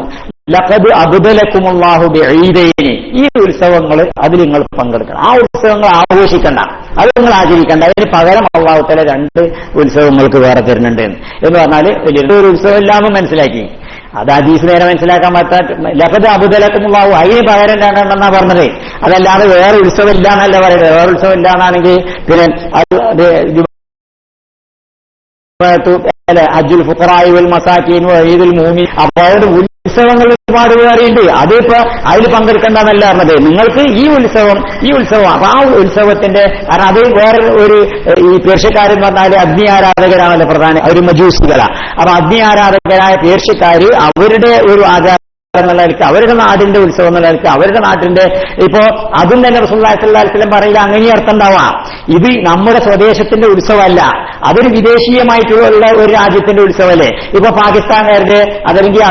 ലഖദ് അബ്ദലക്കുമുല്ലാഹു ബിഈദൈനി, ഈ ഉത്സവങ്ങൾ അതിൽ നിങ്ങൾ പങ്കെടുക്കണം, ആ ഉത്സവങ്ങൾ ആഘോഷിക്കണ്ട, അത് നിങ്ങൾ ആചരിക്കണ്ട, അതിന് പകരം അല്ലാഹു തആല 2 ഉത്സവങ്ങൾക്ക് വേറെ തരുന്നുണ്ട് എന്ന് പറഞ്ഞാൽ വലിയൊരു ഉത്സവം ഇല്ലാന്ന് മനസ്സിലാക്കി. അത് ഹദീസ് നേരെ മനസ്സിലാക്കാൻ പറ്റാത്ത ലഖദ് അബ്ദലക്കുമുല്ലാഹു, അതിന് പകരം 2 എന്നാ പറഞ്ഞത്, അതല്ലാതെ വേറെ ഉത്സവം ഇല്ല എന്നല്ല പറയുന്നത്. വേറെ ഉത്സവം ഇല്ലാന്നാണെങ്കിൽ പിന്നെ ഹജ്ജുൽ ഫുഖറാഇ വൽ മസാകീൻ വഈദുൽ മുഅ്മിൻ, അപ്പോൾ ഉത്സവങ്ങൾ ഒരുപാട് വേറെയുണ്ട്. അതിപ്പോ അതിൽ പങ്കെടുക്കേണ്ടെന്നല്ല പറഞ്ഞത്. നിങ്ങൾക്ക് ഈ ഉത്സവം അപ്പൊ ആ ഉത്സവത്തിന്റെ, കാരണം അത് വേറെ ഒരു ഈ പേർഷ്യക്കാരെന്ന് പറഞ്ഞാൽ അഗ്നി ആരാധകരാണല്ലോ പ്രധാന, അവർ മജൂസികളാ. അപ്പൊ അഗ്നി ആരാധകരായ പേർഷ്യക്കാര് അവരുടെ ഒരു ആചാരം എന്നുള്ള നിലയ്ക്ക്, അവരുടെ നാടിന്റെ ഉത്സവം എന്നുള്ള നിലയ്ക്ക്, അവരുടെ നാട്ടിന്റെ ഇപ്പോ അതും തന്നെ റസൂലുള്ളാഹി സ്വല്ലല്ലാഹു അലൈഹി വസല്ലം പറയില്ല, അങ്ങനെ അർത്ഥം ഉണ്ടാവാം. ഇത് നമ്മുടെ സ്വദേശത്തിന്റെ ഉത്സവമല്ല, അതൊരു വിദേശീയമായിട്ടുള്ള ഒരു രാജ്യത്തിന്റെ ഉത്സവമല്ലേ. ഇപ്പൊ പാകിസ്ഥാൻകാരുടെ അതല്ലെങ്കിൽ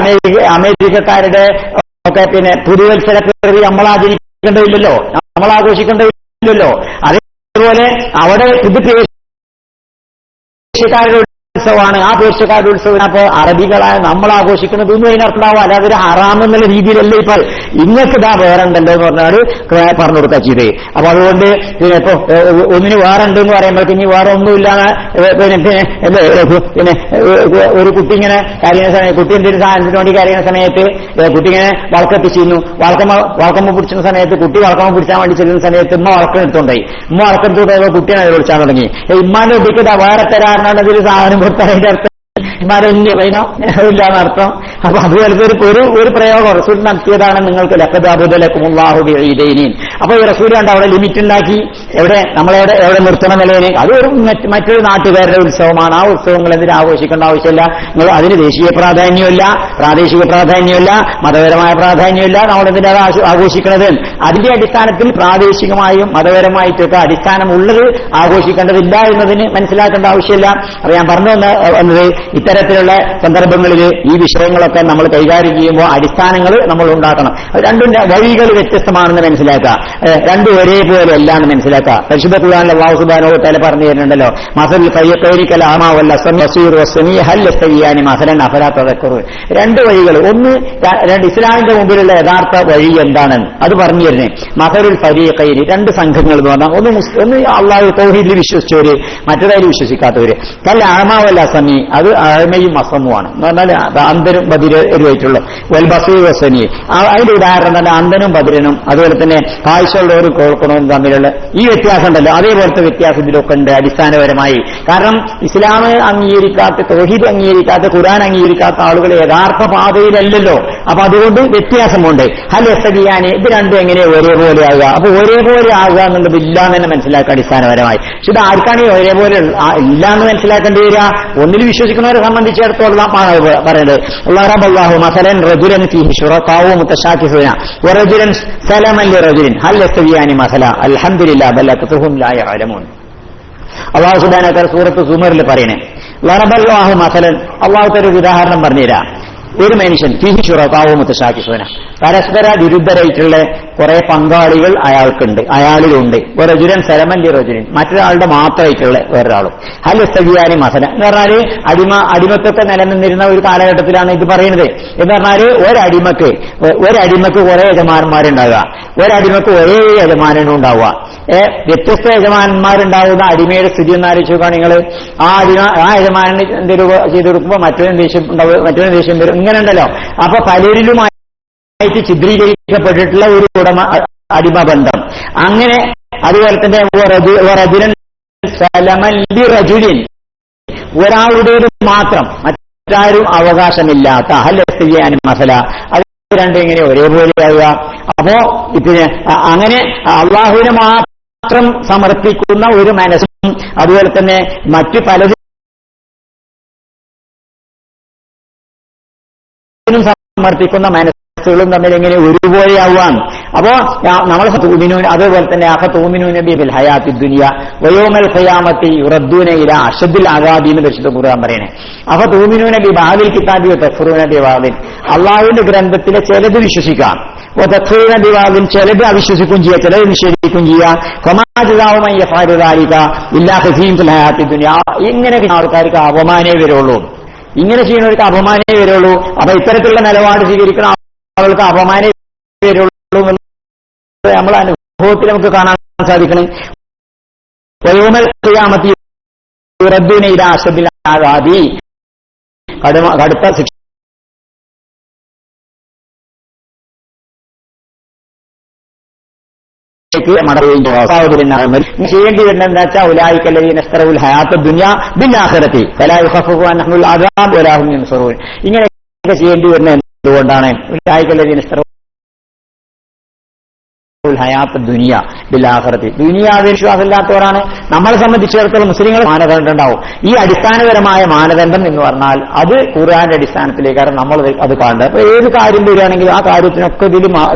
അമേരിക്കക്കാരുടെ ഒക്കെ പിന്നെ പുതുവത്സര പ്രകൃതി നമ്മൾ ആചരിക്കേണ്ടതില്ലല്ലോ, നമ്മൾ ആഘോഷിക്കേണ്ടതില്ലല്ലോ. അതേപോലെ അവിടെ പുതുപേർഷ്യക്കാരുടെ ഉത്സവമാണ്, ആ പേർഷ്യക്കാരുടെ ഉത്സവം. അപ്പോ അറബികളായ നമ്മൾ ആഘോഷിക്കുന്നത് ഒന്നും അതിനർത്ഥമാവും, അല്ലാതെ ഒരു ഹറാം എന്നുള്ള രീതിയിലല്ല. ഇപ്പോൾ ഇങ്ങക്ക് ഇതാ വേറെ ഉണ്ടല്ലോ എന്ന് പറഞ്ഞാൽ പറഞ്ഞു കൊടുക്കുക ചെയ്തേ. അപ്പൊ അതുകൊണ്ട് പിന്നെ ഇപ്പൊ ഒന്നിന് വേറെ ഉണ്ടെന്ന് പറയുമ്പോഴേക്ക് ഇനി വേറെ ഒന്നുമില്ലാതെ പിന്നെ ഒരു കുട്ടി ഇങ്ങനെ കരയുന്ന സമയത്ത്, കുട്ടി എന്തെങ്കിലും സാധനത്തിന് വേണ്ടി കരയുന്ന സമയത്ത് കുട്ടി ഇങ്ങനെ വളക്കെത്തിച്ചിരുന്നു, വളക്കമ്മ പിടിച്ചുന്ന സമയത്ത് കുട്ടി വളക്കമ്മ പിടിച്ചാൻ വേണ്ടി ചെല്ലുന്ന സമയത്ത് ഉമ്മ വളക്കെടുത്തുണ്ടായി. ഉമ്മ വളക്കെടുത്തുകൊണ്ടോ കുട്ടിയെ വിളിച്ചാൽ തുടങ്ങി. ഇമ്മാന്റെ കുട്ടിക്ക് ഇതാ വേറെ തരാറുണ്ടെങ്കിൽ സാധനം കൊടുത്തതിന്റെ അർത്ഥം ഇല്ലാന്നർത്ഥം. അപ്പൊ അതുപോലത്തെ ഒരു പ്രയോഗം റസൂൽ നടത്തിയതാണ് നിങ്ങൾക്ക് ലഖദ് അബ്ദലക്കുമുല്ലാഹു ബിഈദൈനി. അപ്പൊ ഈ റസൂൽ കണ്ട് അവിടെ ലിമിറ്റ് ഉണ്ടാക്കി, എവിടെ എവിടെ നിർത്തണം നിലവിന്. അത് ഒരു മറ്റൊരു നാട്ടുകാരുടെ ഉത്സവമാണ്. ആ ഉത്സവങ്ങൾ എന്തിനും ആഘോഷിക്കേണ്ട ആവശ്യമില്ല. നിങ്ങൾ അതിന് ദേശീയ പ്രാധാന്യമില്ല, പ്രാദേശിക പ്രാധാന്യമില്ല, മതപരമായ പ്രാധാന്യമില്ല. നമ്മളെന്തിനാ ആഘോഷിക്കുന്നത്? അതിന്റെ അടിസ്ഥാനത്തിൽ പ്രാദേശികമായും മതപരമായിട്ടൊക്കെ അടിസ്ഥാനമുള്ളത് ആഘോഷിക്കേണ്ടതില്ല എന്നതിന് മനസ്സിലാക്കേണ്ട ആവശ്യമില്ല. അപ്പൊ ഞാൻ പറഞ്ഞു വന്നത് ഇത്തരത്തിലുള്ള സന്ദർഭങ്ങളിൽ ഈ വിഷയങ്ങളൊക്കെ നമ്മൾ കൈകാര്യം ചെയ്യുമ്പോൾ അടിസ്ഥാനങ്ങൾ നമ്മൾ ഉണ്ടാക്കണം. രണ്ടും വഴികൾ വ്യത്യസ്തമാണെന്ന് മനസ്സിലാക്കുക, രണ്ടും ഒരേപോലെ അല്ലാന്ന് മനസ്സിലാക്കുക. പരിശുദ്ധ ഖുർആനിൽ അല്ലാഹു സുബ്ഹാനഹു വ തആല പറഞ്ഞു തരുന്നുണ്ടല്ലോ, മസൽ ഫയഖൈരികൽ അമാ വൽ ബസീർ വസ്സമീ ഹൽ യസ്തവിയാനി മസലൻ അഫലാ തദക്കറൂൻ. 2 വഴികൾ, ഒന്ന് ഇസ്ലാമിന്റെ മുമ്പിലുള്ള യഥാർത്ഥ വഴി എന്താണെന്ന് അത് പറഞ്ഞു തരുന്നേ. മസലുൽ ഫരീഖൈനി, 2 സംഘങ്ങൾ എന്ന് പറഞ്ഞാൽ ഒന്ന് അല്ലാഹു തൗഹീദിൽ വിശ്വസിച്ചവര്, മറ്റൊരായി വിശ്വസിക്കാത്തവര്. കൽ അമാ വൽ അസമീ, അത് അഴമയും അസമുമാണ് എന്ന് പറഞ്ഞാൽ അന്ധനും ബധിരരുമായിട്ടുള്ള വൽ ബസീർ വസ്സമീ. അതിന്റെ ഉദാഹരണം തന്നെ അന്ധനും ബധിരനും അതുപോലെ തന്നെ കാഴ്ചയുള്ളവരും കേൾക്കണവും തമ്മിലുള്ള ഈ വ്യത്യാസം ഉണ്ടല്ലോ, അതേപോലത്തെ വ്യത്യാസം ഇതിലൊക്കെ ഉണ്ട് അടിസ്ഥാനപരമായി. കാരണം ഇസ്ലാം അംഗീകരിക്കാത്ത, തൗഹീദ് അംഗീകരിക്കാത്ത, ഖുർആൻ അംഗീകരിക്കാത്ത ആളുകൾ യഥാർത്ഥ പാതയിലല്ലല്ലോ. അപ്പൊ അതുകൊണ്ട് വ്യത്യാസമുണ്ട്. ഹൽ യസ്തവിയാനി, ഇത് രണ്ടും എങ്ങനെ ഒരേപോലെ ആകുക? അപ്പൊ ഒരേപോലെ ആകുക എന്നുള്ളത് ഇല്ലാന്ന് തന്നെ മനസ്സിലാക്കുക അടിസ്ഥാനപരമായി. പക്ഷെ ഇത് ആർക്കാണ് ഒരേപോലെ ഇല്ലാന്ന് മനസ്സിലാക്കേണ്ടി വരിക? ഒന്നിൽ വിശ്വസിക്കുന്നവരെ സംബന്ധിച്ചിടത്തോളം പറയുന്നത് അല്ലാഹു മസലൻ റജുലൻ ഫീഹി ശുറകാഉ മുതശാക്കിഹൂന വറജുലൻ സലമൻ ലിറജുലിൻ ഹൽ യസ്തവിയാനി മസല അൽഹംദുലില്ലാഹി ബൽ അക്തറുഹും ലാ യഅലമൂൻ. അല്ലാഹു സുബ്ഹാനഹു വ തആല സൂറത്ത് സുമറിൽ പറയുന്നത് ലറബല്ലാഹു മസലൻ, അല്ലാഹു തആല ഒരു ഉദാഹരണം പറഞ്ഞുതരാ. ഒരു മനുഷ്യൻ ഫീഹി ശുറകാഉ മുതശാക്കിഹൂന, പരസ്പര വിരുദ്ധരായിട്ടുള്ള കുറെ പങ്കാളികൾ അയാളിലുണ്ട്. റജുലൻ സലമൻ ലിറജുലിൻ, മറ്റൊരാളുടെ മാത്രമായിട്ടുള്ള വേറൊരാളും. ഹൽ യസ്തവിയാനി മസല എന്ന് പറഞ്ഞാല് അടിമത്തൊക്കെ നിലനിന്നിരുന്ന ഒരു കാലഘട്ടത്തിലാണ് ഇത് പറയുന്നത്. എന്ന് പറഞ്ഞാല് ഒരടിമക്ക് കുറെ യജമാനന്മാരുണ്ടാവുക, ഒരടിമക്ക് ഒരേ യജമാനനും ഉണ്ടാവുക. വ്യത്യസ്ത യജമാനന്മാരുണ്ടാവുന്ന അടിമയുടെ സ്ഥിതി എന്നാലോചിക്കുക നിങ്ങൾ. ആ യജമാനന് എന്തെങ്കിലും ചെയ്തു കൊടുക്കുമ്പോൾ മറ്റൊരു ദേഷ്യം വരും. ഇങ്ങനെ ഉണ്ടല്ലോ. അപ്പൊ പലരിലുമായിട്ട് ചിത്രീകരിക്കപ്പെട്ടിട്ടുള്ള ഒരു അടിമ ബന്ധം. അങ്ങനെ അതുപോലെ തന്നെ ഒരാളുടേത് മാത്രം, മറ്റാരും അവകാശമില്ലാത്ത ഹൽ യസ്തവിയാനി മസല, അത് രണ്ടും എങ്ങനെ ഒരേപോലെ ആവുക? അപ്പോ പിന്നെ അങ്ങനെ അള്ളാഹുവിനെ മാത്രം സമർപ്പിക്കുന്ന ഒരു മനസ്സും അതുപോലെ തന്നെ മറ്റു പലതും സമർപ്പിക്കുന്ന മനസ്സുകളും തമ്മിൽ എങ്ങനെ ഒരുപോലെയാവുകയാണ്? അപ്പോ നമ്മൾ അതേപോലെ തന്നെ അഫതൂമിനൂന ബിൽ ഹയാത്തി ദുനിയ വയൗമൽ ഖിയാമത്തി യുറദ്ദൂന ഇലാ അശദ്ദിൽ അദാബി എന്ന് പരിശുദ്ധ ഖുർആൻ പറയുന്നത്. അഫതൂമിനൂന ബി ബഅദിൽ കിതാബി വതക്ഫുറൂന ബി ബഅദിൽ, അള്ളാഹുവിന്റെ ഗ്രന്ഥത്തിലെ ചിലത് വിശ്വസിക്കാം, തക്ഫീന ബിവാദിൻ, ചിലത് അവിശ്വസിക്കുകയും ചെയ്യുക, ചിലത് നിഷേധിക്കുകയും ചെയ്യുക. ഫമാജാവുമായി യഫാലുദാലിക ഇല്ലാ ഖസീം ഫിൽ ഹയാത്തി ദുനിയ. ഇങ്ങനെ ആൾക്കാർക്ക് അപമാനേ വരുള്ളൂ, ഇങ്ങനെ ചെയ്യുന്നവർക്ക് അപമാനേ വരുള്ളൂ. അപ്പൊ ഇത്തരത്തിലുള്ള നിലപാട് സ്വീകരിക്കുന്ന ആളുകൾക്ക് അപമാനേ വരുള്ളൂ എന്നുള്ളത് നമ്മളെ അനുഭവത്തിൽ നമുക്ക് കാണാൻ സാധിക്കണം. വയൗമൽ ഖിയാമത്തി യുറദ്ദൂന ഇലാ അശദ്ദിൽ അദാബി, കടുത്ത ശിക്ഷ ചെയ്യേണ്ടി വരുന്നത് എന്താ വെച്ചാൽ ഉലൈക നസ്തറഉൽ ഹയാത്ത ദുനിയ ബിൽ ആഖിറതി ഫലാ യുഖഫഫു അൻഹുൽ അദാബ് വലാ ഹും യുൻസറൂൻ. ഇങ്ങനെയൊക്കെ ചെയ്യേണ്ടി വരുന്നത് എന്തുകൊണ്ടാണ്? ഉലൈക നസ്തറഉൽ ഹയാത്ത ദുനിയ ബിൽ ആഖിറതി, ദുനിയാവിൽ വിശ്വാസമില്ലാത്തവരാണ്. നമ്മളെ സംബന്ധിച്ചിടത്തോളം മുസ്ലിങ്ങൾ മാനദണ്ഡം ഉണ്ടാവും. ഈ അടിസ്ഥാനപരമായ മാനദണ്ഡം എന്ന് പറഞ്ഞാൽ അത് ഖുർആന്റെ അടിസ്ഥാനത്തിലേക്കാണ് നമ്മൾ അത് കാണേണ്ടത്. അപ്പൊ ഏത് കാര്യം വരികയാണെങ്കിലും ആ കാര്യത്തിനൊക്കെ ഇതിൽ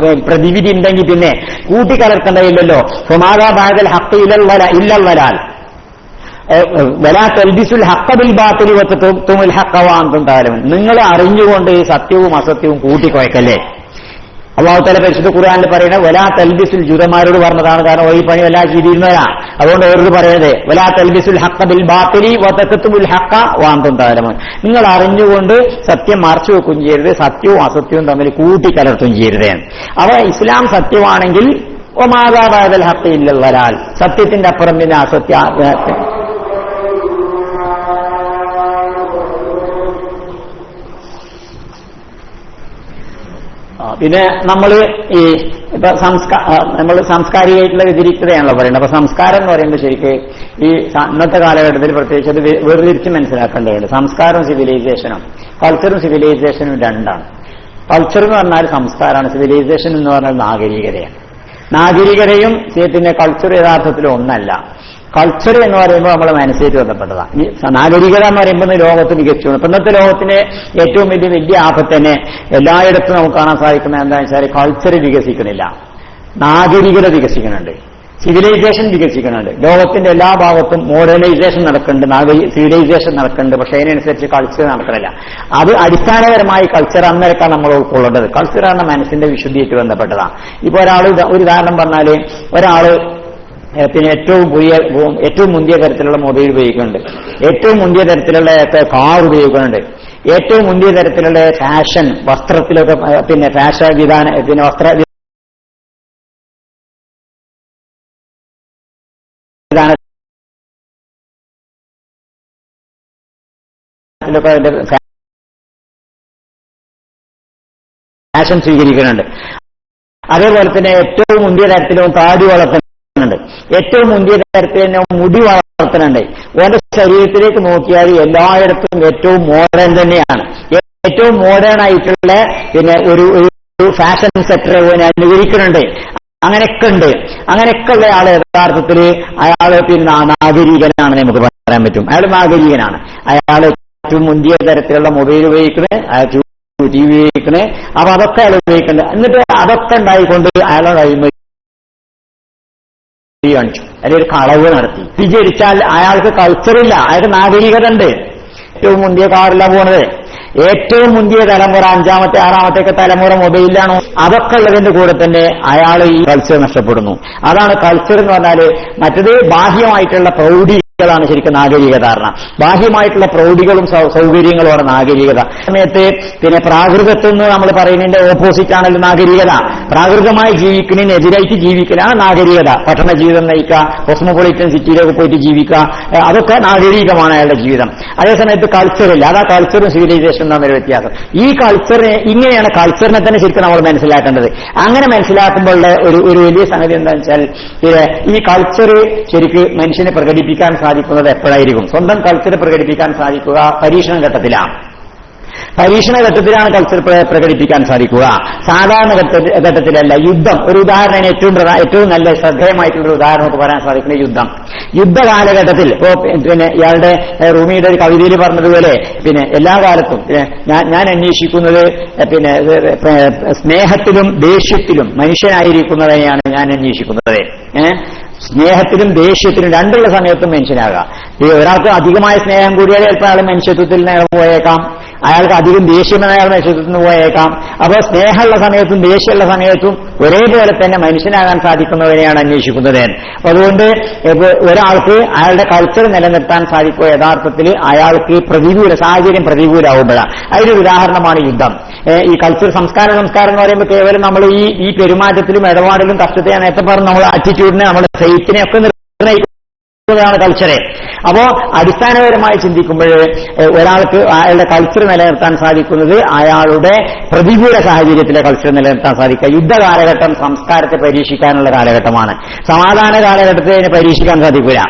പ്രതിവിധി ഉണ്ടെങ്കിൽ പിന്നെ കൂട്ടിക്കലർത്തേണ്ടതില്ലല്ലോ. ഫമാദാ ബഅദൽ ഹഖ് ഇല്ലൽ വലാൽ വലാ തൽബിസുൽ ഹഖ ബിൽ ബാതിലി വതതുമുൽ ഹഖ വഅൻതും തഅലമൂൻ. നിങ്ങൾ അറിഞ്ഞുകൊണ്ട് സത്യവും അസത്യവും കൂട്ടിക്കുഴക്കല്ലേ. അല്ലാഹു തആല പരിശുദ്ധ ഖുർആനിൽ പറയുന്നത് വലാ തൽബിസുൽ, ജൂതന്മാരോട് പറഞ്ഞതാണ്. കാരണം ഈ പണി വല്ലാ ചെയ്തിരുന്നവരാ, അതുകൊണ്ട് അവരോട് പറയുന്നത് വലാ തൽബിസുൽ ഹഖ ബിൽ ബാതിലി വതതുമുൽ ഹഖ വഅൻതും തഅലമൂൻ. നിങ്ങൾ അറിഞ്ഞുകൊണ്ട് സത്യം മറച്ചു വെക്കുകയും ചെയ്യരുത്, സത്യവും അസത്യവും തമ്മിൽ കൂട്ടിക്കലർത്തുകയും ചെയ്യരുത്. അവ ഇസ്ലാം സത്യമാണെങ്കിൽ വമാദാ ബഅദൽ ഹഖ ഇല്ലൽ വലാൽ, സത്യത്തിന്റെ അപ്പുറം പിന്നെ അസത്യ. പിന്നെ നമ്മൾ ഈ നമ്മൾ സാംസ്കാരികമായിട്ടുള്ള വ്യതിരിക്തതയാണല്ലോ പറയുന്നത്. അപ്പൊ സംസ്കാരം എന്ന് പറയുമ്പോൾ ശരിക്ക് ഈ ഇന്നത്തെ കാലഘട്ടത്തിൽ പ്രത്യേകിച്ച് അത് വേർതിരിച്ച് മനസ്സിലാക്കേണ്ടതുണ്ട്. സംസ്കാരവും സിവിലൈസേഷനും, കൾച്ചറും സിവിലൈസേഷനും രണ്ടാണ്. കൾച്ചർ എന്ന് പറഞ്ഞാൽ സംസ്കാരമാണ്, സിവിലൈസേഷൻ എന്ന് പറഞ്ഞാൽ നാഗരികതയാണ്. നാഗരികതയും പിന്നെ കൾച്ചർ യഥാർത്ഥത്തിൽ ഒന്നല്ല. കൾച്ചർ എന്ന് പറയുമ്പോൾ നമ്മളെ മനസ്സിലേക്ക് ബന്ധപ്പെട്ടതാണ്. ഈ നാഗരികത എന്ന് പറയുമ്പോൾ ലോകത്ത് മികച്ചു. ഇപ്പൊ ഇന്നത്തെ ലോകത്തിന്റെ ഏറ്റവും വലിയ ആപത്ത് തന്നെ എല്ലായിടത്തും നമുക്ക് കാണാൻ സാധിക്കുന്നത് എന്താണെന്ന് വെച്ചാൽ കൾച്ചർ വികസിക്കുന്നില്ല, നാഗരികത വികസിക്കുന്നുണ്ട്, സിവിലൈസേഷൻ വികസിക്കുന്നുണ്ട്. ലോകത്തിന്റെ എല്ലാ ഭാഗത്തും മോഡേണൈസേഷൻ നടക്കുന്നുണ്ട്, സിവിലൈസേഷൻ നടക്കുന്നുണ്ട്. പക്ഷെ അതിനനുസരിച്ച് കൾച്ചർ നടക്കുന്നില്ല. അത് അടിസ്ഥാനപരമായി കൾച്ചർ അന്നേരക്കാണ് നമ്മൾ ഉൾക്കൊള്ളേണ്ടത്. കൾച്ചർ എന്ന മനസ്സിന്റെ വിശുദ്ധിയായിട്ട് ബന്ധപ്പെട്ടതാണ്. ഇപ്പൊ ഒരു ഉദാഹരണം പറഞ്ഞാല്, ഒരാള് പിന്നെ ഏറ്റവും മുന്തിയ തരത്തിലുള്ള മൊബൈൽ ഉപയോഗിക്കുന്നുണ്ട്, ഏറ്റവും മുന്തിയ തരത്തിലുള്ള കാർ ഉപയോഗിക്കുന്നുണ്ട്, ഏറ്റവും മുന്തിയ തരത്തിലുള്ള ഫാഷൻ വസ്ത്രത്തിലൊക്കെ പിന്നെ ഫാഷൻ വിധാനം പിന്നെ വസ്ത്ര ഫാഷൻ സ്വീകരിക്കുന്നുണ്ട്. അതേപോലെ തന്നെ ഏറ്റവും മുന്തിയ തരത്തിലും താടി വളർത്തുന്നുണ്ട്, ഏറ്റവും മുന്തിയ തരത്തിൽ തന്നെ മുടി വളർത്തുന്നുണ്ട്. ഓന്റെ ശരീരത്തിലേക്ക് നോക്കിയാൽ എല്ലായിടത്തും ഏറ്റവും മോഡേൺ തന്നെയാണ്. ഏറ്റവും മോഡേൺ ആയിട്ടുള്ള പിന്നെ ഒരു ഫാഷൻ സെക്ടർ അനുകരിക്കുന്നുണ്ട്. അങ്ങനെയൊക്കെ ഉണ്ട്. അങ്ങനെയൊക്കെ ഉള്ള ആള് യഥാർത്ഥത്തിൽ അയാള് പിന്നെ നാഗരികനാണെന്ന് നമുക്ക് പറയാൻ പറ്റും. അയാൾ നാഗരികനാണ്. അയാൾ ഏറ്റവും മുന്തിയ തരത്തിലുള്ള മൊബൈൽ ഉപയോഗിക്കുന്നത്, ടി വി ഉപയോഗിക്കുന്നത്. അപ്പൊ അതൊക്കെ അയാൾ ഉപയോഗിക്കുന്നുണ്ട്. എന്നിട്ട് അതൊക്കെ ഉണ്ടായിക്കൊണ്ട് അയാളുടെ കാണിച്ചു, അല്ലെങ്കിൽ ഒരു കളവ് നടത്തി വിചരിച്ചാൽ അയാൾക്ക് കൾച്ചറില്ല, അയാൾക്ക് നാഗരികത ഉണ്ട്. ഏറ്റവും മുന്തിയ കാറില്ല പോണത്, ഏറ്റവും മുന്തിയ തലമുറ 5ാമത്തെ 6ാമത്തെ തലമുറ മൊബൈലിലാണോ, അതൊക്കെ ഉള്ളതിന്റെ കൂടെ തന്നെ അയാൾ ഈ കൾച്ചർ നഷ്ടപ്പെടുന്നു. അതാണ് കൾച്ചർ എന്ന് പറഞ്ഞാല്. മറ്റത് ബാഹ്യമായിട്ടുള്ള പ്രൗഢികളാണ് ശരിക്കും നാഗരികത. ബാഹ്യമായിട്ടുള്ള പ്രൗഢികളും സൗകര്യങ്ങളുമാണ് നാഗരികത. സമയത്ത് പിന്നെ പ്രാകൃതത്വം എന്ന് നമ്മൾ പറയുന്നതിന്റെ ഓപ്പോസിറ്റ് ആണല്ലോ നാഗരികത. പ്രാകൃതമായി ജീവിക്കുന്നതിന് എതിരായിട്ട് ജീവിക്കലാണ് നാഗരികത. പട്ടണ ജീവിതം നയിക്കുക, കോസ്മോപൊളിറ്റൻ സിറ്റിയിലൊക്കെ പോയിട്ട് ജീവിക്കുക, അതൊക്കെ നാഗരികമാണ് അയാളുടെ ജീവിതം. അതേസമയത്ത് കൾച്ചറില്ല. അതാ കൾച്ചറും സിവിലൈസേഷനും തമ്മിൽ വ്യത്യാസം. ഈ കൾച്ചറിനെ ഇങ്ങനെയാണ് കൾച്ചറിനെ തന്നെ ശരിക്കും നമ്മൾ മനസ്സിലാക്കേണ്ടത്. അങ്ങനെ മനസ്സിലാക്കുമ്പോൾ ഒരു വലിയ സംഗതി എന്താണെന്ന് വെച്ചാൽ, ഈ കൾച്ചർ ശരിക്ക് മനുഷ്യനെ പ്രകടിപ്പിക്കാൻ സാധിക്കുന്നത് എപ്പോഴായിരിക്കും? സ്വന്തം കൾച്ചർ പ്രകടിപ്പിക്കാൻ സാധിക്കുക പരീക്ഷണ ഘട്ടത്തിലാണ്. പരീക്ഷണ ഘട്ടത്തിലാണ് കൾച്ചർ പ്രകടിപ്പിക്കാൻ സാധിക്കുക, സാധാരണ ഘട്ടത്തിലല്ല. യുദ്ധം ഒരു ഉദാഹരണം, ഏറ്റവും നല്ല ശ്രദ്ധേയമായിട്ടുള്ള ഉദാഹരണം നമുക്ക് പറയാൻ സാധിക്കുന്ന യുദ്ധകാലഘട്ടത്തിൽ. ഇപ്പോ പിന്നെ ഇയാളുടെ റൂമിയുടെ ഒരു കവിതയിൽ പറഞ്ഞതുപോലെ പിന്നെ എല്ലാ കാലത്തും ഞാൻ അന്വേഷിക്കുന്നത് പിന്നെ സ്നേഹത്തിലും ദേഷ്യത്തിലും മനുഷ്യനായിരിക്കുന്നതിനെയാണ് ഞാൻ അന്വേഷിക്കുന്നത്. സ്നേഹത്തിലും ദേഷ്യത്തിലും രണ്ടുള്ള സമയത്തും മനുഷ്യനാകാം. ഒരാൾക്ക് അധികമായ സ്നേഹം കൂടിയാൽ ചിലപ്പോൾ അയാൾ മനുഷ്യത്വത്തിൽ പോയേക്കാം. അയാൾക്ക് അധികം ദേഷ്യം അയാൾ നക്ഷത്രത്തിൽ നിന്ന് പോയേക്കാം. അപ്പോൾ സ്നേഹമുള്ള സമയത്തും ദേഷ്യമുള്ള സമയത്തും ഒരേപോലെ തന്നെ മനുഷ്യനാകാൻ സാധിക്കുന്നവരെയാണ് അന്വേഷിക്കുന്നത്. അപ്പൊ അതുകൊണ്ട് ഒരാൾക്ക് അയാളുടെ കൾച്ചർ നിലനിർത്താൻ സാധിക്കുക യഥാർത്ഥത്തിൽ അയാൾക്ക് സാഹചര്യം പ്രതികൂലമാകുമ്പോഴാണ്. അതിനൊരു ഉദാഹരണമാണ് യുദ്ധം. ഈ കൾച്ചർ സംസ്കാരം എന്ന് പറയുമ്പോൾ കേവലം നമ്മൾ ഈ പെരുമാറ്റത്തിലും ഇടപാടിലും കഷ്ടത്തെ ഞാൻ നേരത്തെ പറഞ്ഞു നമ്മുടെ ആറ്റിറ്റ്യൂഡിനെ നമ്മുടെ ഫെയ്ത്തിനെ ഒക്കെ നിർണ്ണയിക്കുന്നതാണ് കൾച്ചറെ. അപ്പോ അടിസ്ഥാനപരമായി ചിന്തിക്കുമ്പോൾ ഒരാൾക്ക് അയാളുടെ കൾച്ചർ നിലനിർത്താൻ സാധിക്കുന്നത് അയാളുടെ പ്രതികൂല സാഹചര്യത്തിലെ കൾച്ചർ നിലനിർത്താൻ സാധിക്കുക. യുദ്ധ കാലഘട്ടം സംസ്കാരത്തെ പരീക്ഷിക്കാനുള്ള കാലഘട്ടമാണ്. സമാധാന കാലഘട്ടത്തെ അതിനെ പരീക്ഷിക്കാൻ സാധിക്കില്ല.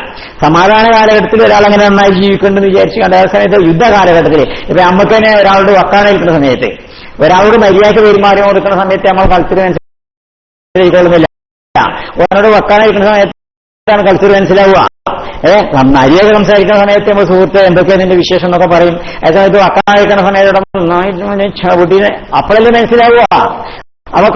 സമാധാന കാലഘട്ടത്തിൽ ഒരാൾ അങ്ങനെ നന്നായി ജീവിക്കുന്നുണ്ടെന്ന് വിചാരിച്ചു കണ്ട സമയത്ത് യുദ്ധ കാലഘട്ടത്തിൽ ഇപ്പൊ നമുക്ക് തന്നെ ഒരാളുടെ വക്കാനായിരിക്കുന്ന സമയത്ത് ഒരാളോട് മര്യാദ പെരുമാറി കൊടുക്കുന്ന സമയത്ത് നമ്മൾ കൾച്ചർ മനസ്സിലായിക്കൊള്ളുന്നില്ല. ഒരാളോട് വക്കാനായിരിക്കുന്ന സമയത്താണ് കൾച്ചർ മനസ്സിലാവുക. മര്യാദ സംസാരിക്കുന്ന സമയത്ത് നമ്മൾ സുഹൃത്ത് എന്തൊക്കെയാണ് നിന്റെ വിശേഷം എന്നൊക്കെ പറയും. അതേസമയത്ത് വക്കാനായിരിക്കുന്ന സമയത്ത് കുട്ടീനെ അപ്പോഴല്ലേ മനസ്സിലാവുക. അപ്പൊ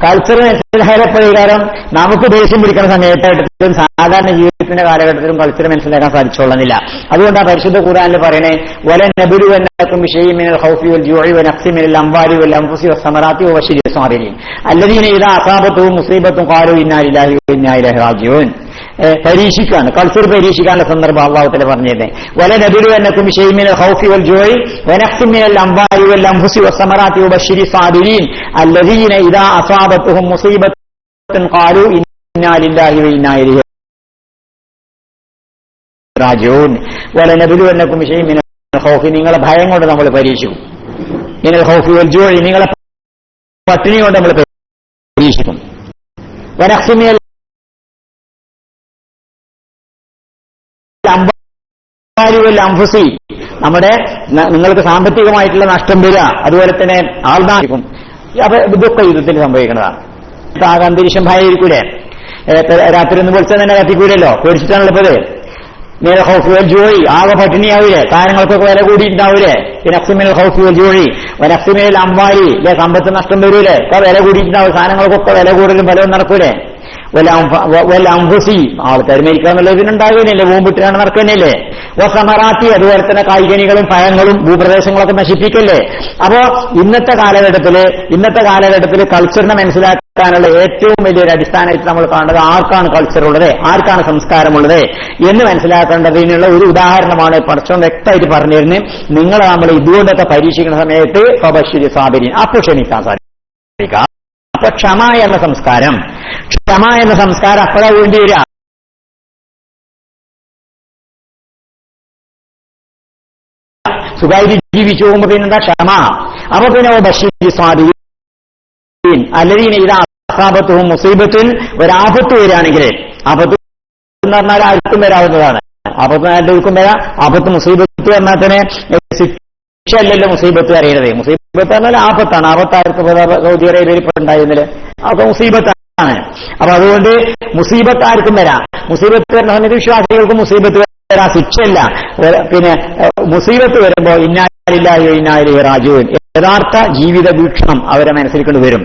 കൾച്ചർ മനസ്സിലായപ്പോഴേക്കാരം നമുക്ക് ദേഷ്യം പിടിക്കുന്ന സമയത്തായിട്ടും സാധാരണ ജീവിതത്തിന്റെ കാലഘട്ടത്തിലും കൾച്ചർ മനസ്സിലാക്കാൻ സാധിച്ചോളുന്നില്ല. അതുകൊണ്ടാണ് പരിശുദ്ധ ഖുർആനിൽ പറയണേ വലനബലുവന്നകും ബിശൈഇൻ മിനൽ ഖൗഫി വൽ ജൂഇ വനഖ്സി മിനൽ അംവാലി വൽ അൻഫുസി വസ്സമറാത്തി വബശിരിസ് സാബിരീൻ അല്ലദീന ഇദാ അസാബത്തുഹും മുസീബത്തുൻ ഖാലൂ ഇന്നാ ലില്ലാഹി വ ഇന്നാ ഇലൈഹി റാജിഊൻ. പരീക്ഷിക്കാണ്, കൾച്ചർ പരീക്ഷിക്കാനുള്ള സന്ദർഭം അല്ലാഹു തആല പറഞ്ഞത്. വലനബലുവന്നകും ബിശൈഇൻ മിനൽ ഖൗഫി വൽ ജൂഇ വനഖ്സി മിനൽ അംവാലി വൽ അൻഫുസി വസ്സമറാത്തി വബശിരിസ് സാബിരീൻ അല്ലദീന ഇദാ അസാബത്തുഹും മുസീബത്തുൻ ഖാലൂ ഇന്നാ ലില്ലാഹി വ ഇന്നാ ഇലൈഹി റാജിഊൻ. വലനബലുവന്നകും ബിശൈഇൻ മിനൽ ഖൗഫി നിങ്ങളെ ഭയം കൊണ്ട് നമ്മൾ പരീക്ഷിക്കും. മിനൽ ഖൗഫി വൽ ജൂഇ നിങ്ങളെ പട്ടിണി കൊണ്ട് നമ്മൾ പരീക്ഷിക്കും. വനഖ്സി മിനൽ അംഫുസി നമ്മുടെ നിങ്ങൾക്ക് സാമ്പത്തികമായിട്ടുള്ള നഷ്ടം വരിക, അതുപോലെ തന്നെ ആൾനാശിക്കും. അപ്പൊ ഇതൊക്കെ യുദ്ധത്തിൽ സംഭവിക്കുന്നതാണ്. ആകെ അന്തരീക്ഷം ഭയമായിരിക്കൂലേ. രാത്രി ഒന്ന് പൊളിച്ചാൽ തന്നെ കത്തിക്കൂലല്ലോ, പേടിച്ചിട്ടാണുള്ളത്. നേരെ ഹൗഫ് വൽ ജൂഇ ആകെ പട്ടിണിയാവൂലേ, കാര്യങ്ങൾക്കൊക്കെ വില കൂടിയിട്ടുണ്ടാവൂലേ. നഫ്സിമിനൽ ഹൗഫ് വൽ ജൂഇ വനഫ്സിമിനൽ അംവാലി സമ്പത്ത് നഷ്ടം വരൂലേ, ഇപ്പൊ വില കൂടിയിട്ടുണ്ടാവും. സാധനങ്ങൾക്കൊക്കെ വില കൂടുതലും ഫലവും നടക്കൂലേ. അംഫുസി ആൾക്കാർ മരിക്കാന്നുള്ളതിനുണ്ടാകുന്നില്ലേ, ബോംബിട്ടാണ് നടക്കുന്നല്ലേ. സമറാത്തി അതുപോലെ തന്നെ കായികനികളും പഴങ്ങളും ഭൂപ്രദേശങ്ങളൊക്കെ നശിപ്പിക്കല്ലേ. അപ്പോ ഇന്നത്തെ കാലഘട്ടത്തില് കൾച്ചറിനെ മനസ്സിലാക്കാനുള്ള ഏറ്റവും വലിയൊരു അടിസ്ഥാനമായിട്ട് നമ്മൾ കാണുന്നത് ആർക്കാണ് കൾച്ചർ ഉള്ളത്, ആർക്കാണ് സംസ്കാരമുള്ളത് എന്ന് മനസ്സിലാക്കേണ്ടതിനുള്ള ഒരു ഉദാഹരണമാണ് പടച്ചോൻ വ്യക്തമായിട്ട് പറഞ്ഞിരുന്നു. നിങ്ങൾ നമ്മൾ ഇതുകൊണ്ടൊക്കെ പരീക്ഷിക്കുന്ന സമയത്ത് ഫബശ്ശിരി സാബിരീൻ അപ്പൊ ക്ഷമിക്കാൻ സാധിക്കാം. അപ്പൊ ക്ഷമ എന്ന സംസ്കാരം അപ്പോഴാ വേണ്ടി വരിക. സുഖായിട്ട് ജീവിച്ചു പോകുമ്പോ പിന്നെന്താ ക്ഷമ. അപ്പൊ പിന്നെ ബശ്ശിരി സാബിരീൻ അല്ലദീന ഇദാ അസാബത്തുഹും മുസീബത്തുൻ ഒരാപത്ത് വരികയാണെങ്കിൽ, ആപത്ത് എന്ന് പറഞ്ഞാൽ ആർക്കും വരാവുന്നതാണ്. ആപത്ത് ആർക്കും വരാം. ആപത്ത് മുസീബത്ത് പറഞ്ഞാൽ തന്നെ ശിക്ഷയല്ലല്ലോ മുസീബത്ത് അറിയുന്നത്. മുസീബത്ത് പറഞ്ഞാൽ ആപത്താണ്. ആപത്താർക്ക് സൗദി അറേബ്യയിൽ ഇപ്പൊ ഉണ്ടായിരുന്നില്ല, അപ്പൊ മുസീബത്താണ്. അപ്പൊ അതുകൊണ്ട് മുസീബത്ത് ആർക്കും വരാം. മുസീബത്ത് വരുന്ന സമയത്ത് വിശ്വാസികൾക്ക് മുസീബത്ത് വരാം, ശിക്ഷയല്ല. പിന്നെ മുസീബത്ത് വരുമ്പോ ഇന്നാ ലില്ലാഹി വ ഇന്നാ ഇലൈഹി റാജിഊൻ യഥാർത്ഥ ജീവിത വീക്ഷണം അവരെ മനസ്സിൽ കൊണ്ടുവരും.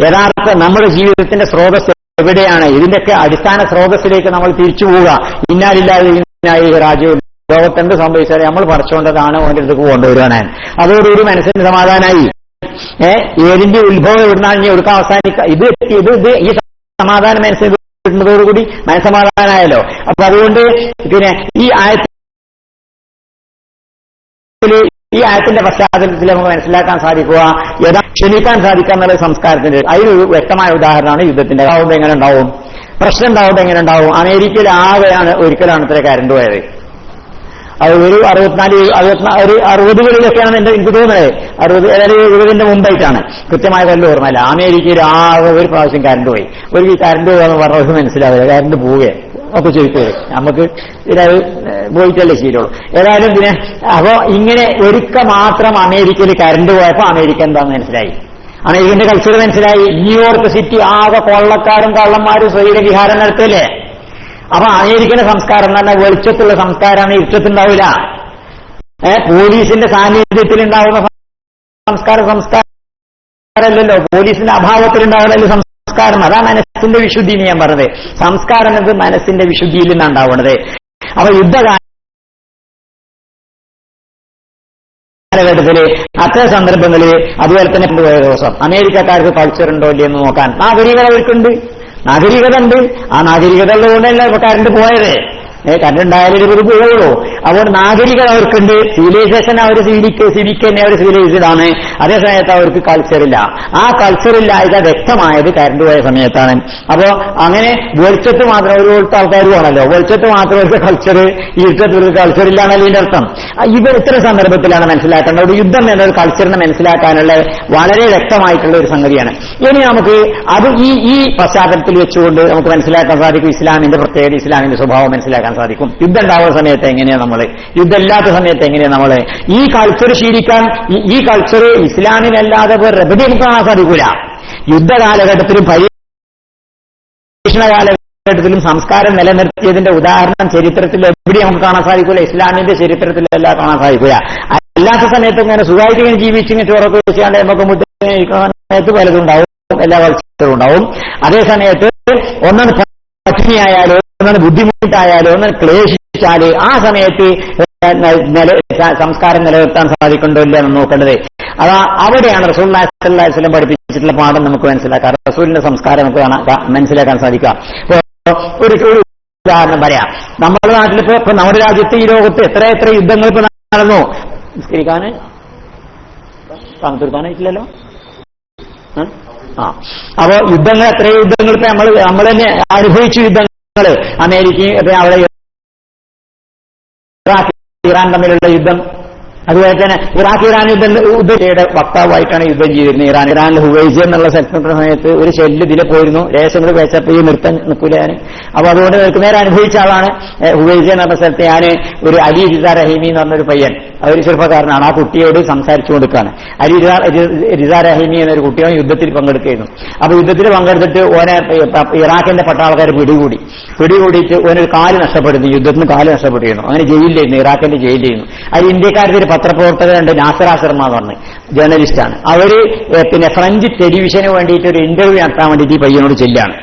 യഥാർത്ഥ നമ്മുടെ ജീവിതത്തിന്റെ സ്രോതസ് എവിടെയാണ്, ഇതിന്റെയൊക്കെ അടിസ്ഥാന സ്രോതസ്സിലേക്ക് നമ്മൾ തിരിച്ചു പോവുക. ഇന്നാ ലില്ലാഹി വ ഇന്നാ ഇലൈഹി റാജിഊൻ. ലോകത്തെന്ത് സംഭവിച്ചാലും നമ്മൾ പഠിച്ചുകൊണ്ടതാണ് അവന്റെ അടുത്തേക്ക് കൊണ്ടുവരുവാണ്. അതോടൊരു മനസ്സിന് സമാധാനമായി. ഏതിന്റെ ഉത്ഭവം എവിടുന്നാണ് ഇനി എവിടുക്കാൻ അവസാനിക്കുക, ഇത് ഈ സമാധാനം മനസ്സിൽ കിട്ടുന്നതോടുകൂടി മനസ്സമാധാനമായല്ലോ. അപ്പൊ അതുകൊണ്ട് പിന്നെ ഈ ആയത്തിന്റെ പശ്ചാത്തലത്തിൽ നമുക്ക് മനസ്സിലാക്കാൻ സാധിക്കുക, ക്ഷമിക്കാൻ സാധിക്കുക എന്നുള്ള സംസ്കാരത്തിന്റെ അതിനൊരു വ്യക്തമായ ഉദാഹരണമാണ് യുദ്ധത്തിന്റെ. ഉണ്ടാവുമ്പോൾ എങ്ങനെ ഉണ്ടാവും, പ്രശ്നം ഉണ്ടാവുമ്പോൾ എങ്ങനെ ഉണ്ടാവും. അമേരിക്കയിൽ ഒരിക്കലാണ് ഇത്ര കരണ്ട് പോയത്. അത് ഒരു 60കളിലൊക്കെയാണ് എനിക്ക് തോന്നുന്നത്. 70 മുമ്പായിട്ടാണ്, കൃത്യമായ കൊല്ലം ഓർമ്മയില്ല. അമേരിക്കയിൽ ആകെ ഒരു പ്രാവശ്യം കരണ്ട് പോയി. ഒരു കരണ്ട് പോകാന്ന് പറഞ്ഞവർക്ക് മനസ്സിലാവില്ല, കരണ്ട് പോവുകയാണ് ഒക്കെ ചോദിച്ചത്. നമുക്ക് ഇതിനത് പോയിട്ടല്ലേ ശരിയുള്ളൂ. ഏതായാലും പിന്നെ അപ്പോ ഇങ്ങനെ ഒരിക്കൽ മാത്രം അമേരിക്കയിൽ കരണ്ട് പോയപ്പോ അമേരിക്ക എന്താണെന്ന് മനസ്സിലായി. അമേരിക്കന്റെ കൾച്ചർ മനസ്സിലായി. ന്യൂയോർക്ക് സിറ്റി ആകെ കൊള്ളക്കാരും കള്ളന്മാരും സ്വൈര വിഹാരം നടത്തല്ലേ. അപ്പൊ അമേരിക്കന്റെ സംസ്കാരം എന്ന് പറഞ്ഞാൽ വെളിച്ചത്തുള്ള സംസ്കാരമാണ്, ഇരുട്ടത്തുണ്ടാവില്ല. പോലീസിന്റെ സാന്നിധ്യത്തിലുണ്ടാവുന്ന സംസ്കാരമല്ലല്ലോ, പോലീസിന്റെ അഭാവത്തിലുണ്ടാവുന്നല്ലോ സംസ്കാരം. അതാ മനസ്സിന്റെ വിശുദ്ധി എന്ന് ഞാൻ പറഞ്ഞത്. സംസ്കാരം എന്നത് മനസ്സിന്റെ വിശുദ്ധിയിൽ നിന്നുണ്ടാവുന്നത്. അപ്പൊ കാലഘട്ടത്തിൽ അത്തരം സന്ദർഭങ്ങളിൽ അതുപോലെ തന്നെ പോയ ദിവസം അമേരിക്കക്കാർക്ക് കൾച്ചർ ഉണ്ടോ ഇല്ലെന്ന് നോക്കാൻ നാഗരികത അവർക്കുണ്ട്, നാഗരികത ഉണ്ട്. ആ നാഗരികത ഉള്ളതുകൊണ്ടല്ലേ ഇപ്പൊ കറണ്ട് പോയത്. കറണ്ട് ഉണ്ടായാലും ഇത് പോവുള്ളൂ. അതുകൊണ്ട് നാഗരികത അവർക്കുണ്ട്, സിവിലൈസേഷൻ അവർ സിവിക്ക് തന്നെ അവർ സിവിലൈസ്ഡ് ആണ്. അതേസമയത്ത് അവർക്ക് കൾച്ചറില്ല. ആ കൾച്ചറില്ലായ്മ വ്യക്തമായത് കറണ്ട് പോയ സമയത്താണ്. അപ്പോ അങ്ങനെ വെളിച്ചത്ത് മാത്രം ഒരു പോലത്തെ ആൾക്കാരുമാണല്ലോ, വെളിച്ചത്ത് മാത്രം അവർക്ക് കൾച്ചർ, ഇരുട്ടത്ത് ഒരു കൾച്ചർ ഇല്ലാന്നല്ല ഇതിന്റെ അർത്ഥം. ഇത്തരം സന്ദർഭത്തിലാണ് മനസ്സിലാക്കേണ്ടത്. ഒരു യുദ്ധം എന്നൊരു കൾച്ചറിനെ മനസ്സിലാക്കാനുള്ള വളരെ വ്യക്തമായിട്ടുള്ള ഒരു സംഗതിയാണ്. ഇനി നമുക്ക് അത് ഈ പശ്ചാത്തലത്തിൽ വെച്ചുകൊണ്ട് നമുക്ക് മനസ്സിലാക്കാൻ സാധിക്കും ഇസ്ലാമിന്റെ പ്രത്യേകത, ഇസ്ലാമിന്റെ സ്വഭാവം മനസ്സിലാക്കാൻ സാധിക്കും. യുദ്ധം ഉണ്ടാവുന്ന സമയത്ത് എങ്ങനെയാണ് നമ്മള്, യുദ്ധമില്ലാത്ത സമയത്ത് എങ്ങനെയാണ് നമ്മള് ഈ കൾച്ചർ ശീലിക്കാൻ, ഈ കൾച്ചർ ഇസ്ലാമിനല്ലാതെ റെബഡി നമുക്ക് കാണാൻ സാധിക്കൂല. യുദ്ധകാലഘട്ടത്തിലും പരീക്ഷണ കാലഘട്ടത്തിലും സംസ്കാരം നിലനിർത്തിയതിന്റെ ഉദാഹരണം ചരിത്രത്തിൽ എവിടെ നമുക്ക് കാണാൻ സാധിക്കൂല, ഇസ്ലാമിന്റെ ചരിത്രത്തിലല്ല കാണാൻ സാധിക്കൂല. അല്ലാത്ത സമയത്ത് ഇങ്ങനെ സുഖമായിട്ട് ജീവിച്ചിങ്ങനെ ചോറൊക്കെ വെച്ചാണ്ട് നമുക്ക് മുട്ടത്ത് പലതുണ്ടാവും, എല്ലാ കൾച്ചറും ഉണ്ടാവും. അതേസമയത്ത് ഒന്നാണ് പട്ടിണിയായാലോ, ഒന്നാണ് ബുദ്ധിമുട്ടായാലോ, ഒന്നാണ് ക്ലേശിച്ചാല് ആ സമയത്ത് സംസ്കാരം നിലനിർത്താൻ സാധിക്കുന്നുണ്ടോ ഇല്ല എന്ന് നോക്കേണ്ടത്. അവിടെയാണ് റസൂലുള്ളാഹി സ്വല്ലല്ലാഹു അലൈഹി വസല്ലം പഠിപ്പിച്ചിട്ടുള്ള പാഠം നമുക്ക് മനസ്സിലാക്കാം. റസൂലിന്റെ സംസ്കാരം നമുക്ക് മനസ്സിലാക്കാൻ സാധിക്കാം. ഒരു ഉദാഹരണം പറയാം. നമ്മുടെ നാട്ടിലിപ്പോ നമ്മുടെ രാജ്യത്ത് ഈ ലോകത്ത് എത്ര യുദ്ധങ്ങൾ ഇപ്പൊ നടന്നു. നിസ്കരിക്കാന് തീർക്കാനായിട്ടില്ലല്ലോ. അപ്പോ യുദ്ധങ്ങൾ എത്രയോ യുദ്ധങ്ങൾ ഇപ്പൊ നമ്മൾ തന്നെ അനുഭവിച്ചു. യുദ്ധങ്ങൾ അമേരിക്കയും അവിടെ ഇറാൻ തമ്മിലുള്ള യുദ്ധം, അതുപോലെ തന്നെ ഇറാഖ് ഇറാൻ യുദ്ധയുടെ വക്താവായിട്ടാണ് യുദ്ധം ചെയ്തിരുന്നത്. ഇറാനിൽ ഹുവൈസ എന്നുള്ള സ്ഥലത്ത് നിൽക്കുന്ന സമയത്ത് ഒരു ഷെല്ല് ഇതിലെ പോയിരുന്നു. ദേശങ്ങൾ വെച്ചപ്പോൾ ഈ നിർത്താൻ നിൽക്കൂല ഞാൻ. അപ്പൊ അതുകൊണ്ട് നേരെ അനുഭവിച്ച ആളാണ്. ഹുവൈസ എന്ന് പറഞ്ഞ സ്ഥലത്ത് ഞാൻ ഒരു അലി റിസ റഹീമി എന്ന് പറഞ്ഞൊരു പയ്യൻ, ഒരു ചെറുപ്പക്കാരനാണ്. ആ കുട്ടിയോട് സംസാരിച്ചു കൊടുക്കുകയാണ്. അലി റിസ റഹീമി എന്നൊരു കുട്ടിയോ യുദ്ധത്തിൽ പങ്കെടുക്കുകയായിരുന്നു. അപ്പൊ യുദ്ധത്തിൽ പങ്കെടുത്തിട്ട് ഓനെ ഇറാഖിന്റെ പട്ടാളക്കാർ പിടികൂടിയിട്ട് ഓനൊരു കാല് നഷ്ടപ്പെടുന്നു. യുദ്ധത്തിന് കാല് നഷ്ടപ്പെട്ടിരുന്നു. അങ്ങനെ ജയിലിലായിരുന്നു, ഇറാഖിന്റെ ജയിലിലായിരുന്നു. അത് ഇന്ത്യക്കാരുടെ പത്രപ്രവർത്തകരുണ്ട്, നാസർ ശർമ്മ എന്ന് പറഞ്ഞ് ജേർണലിസ്റ്റാണ്. അവര് പിന്നെ ഫ്രഞ്ച് ടെലിവിഷന് വേണ്ടിയിട്ട് ഒരു ഇന്റർവ്യൂ നടത്താൻ വേണ്ടിയിട്ട് ഈ പയ്യനോട് ചെല്ലാണ്.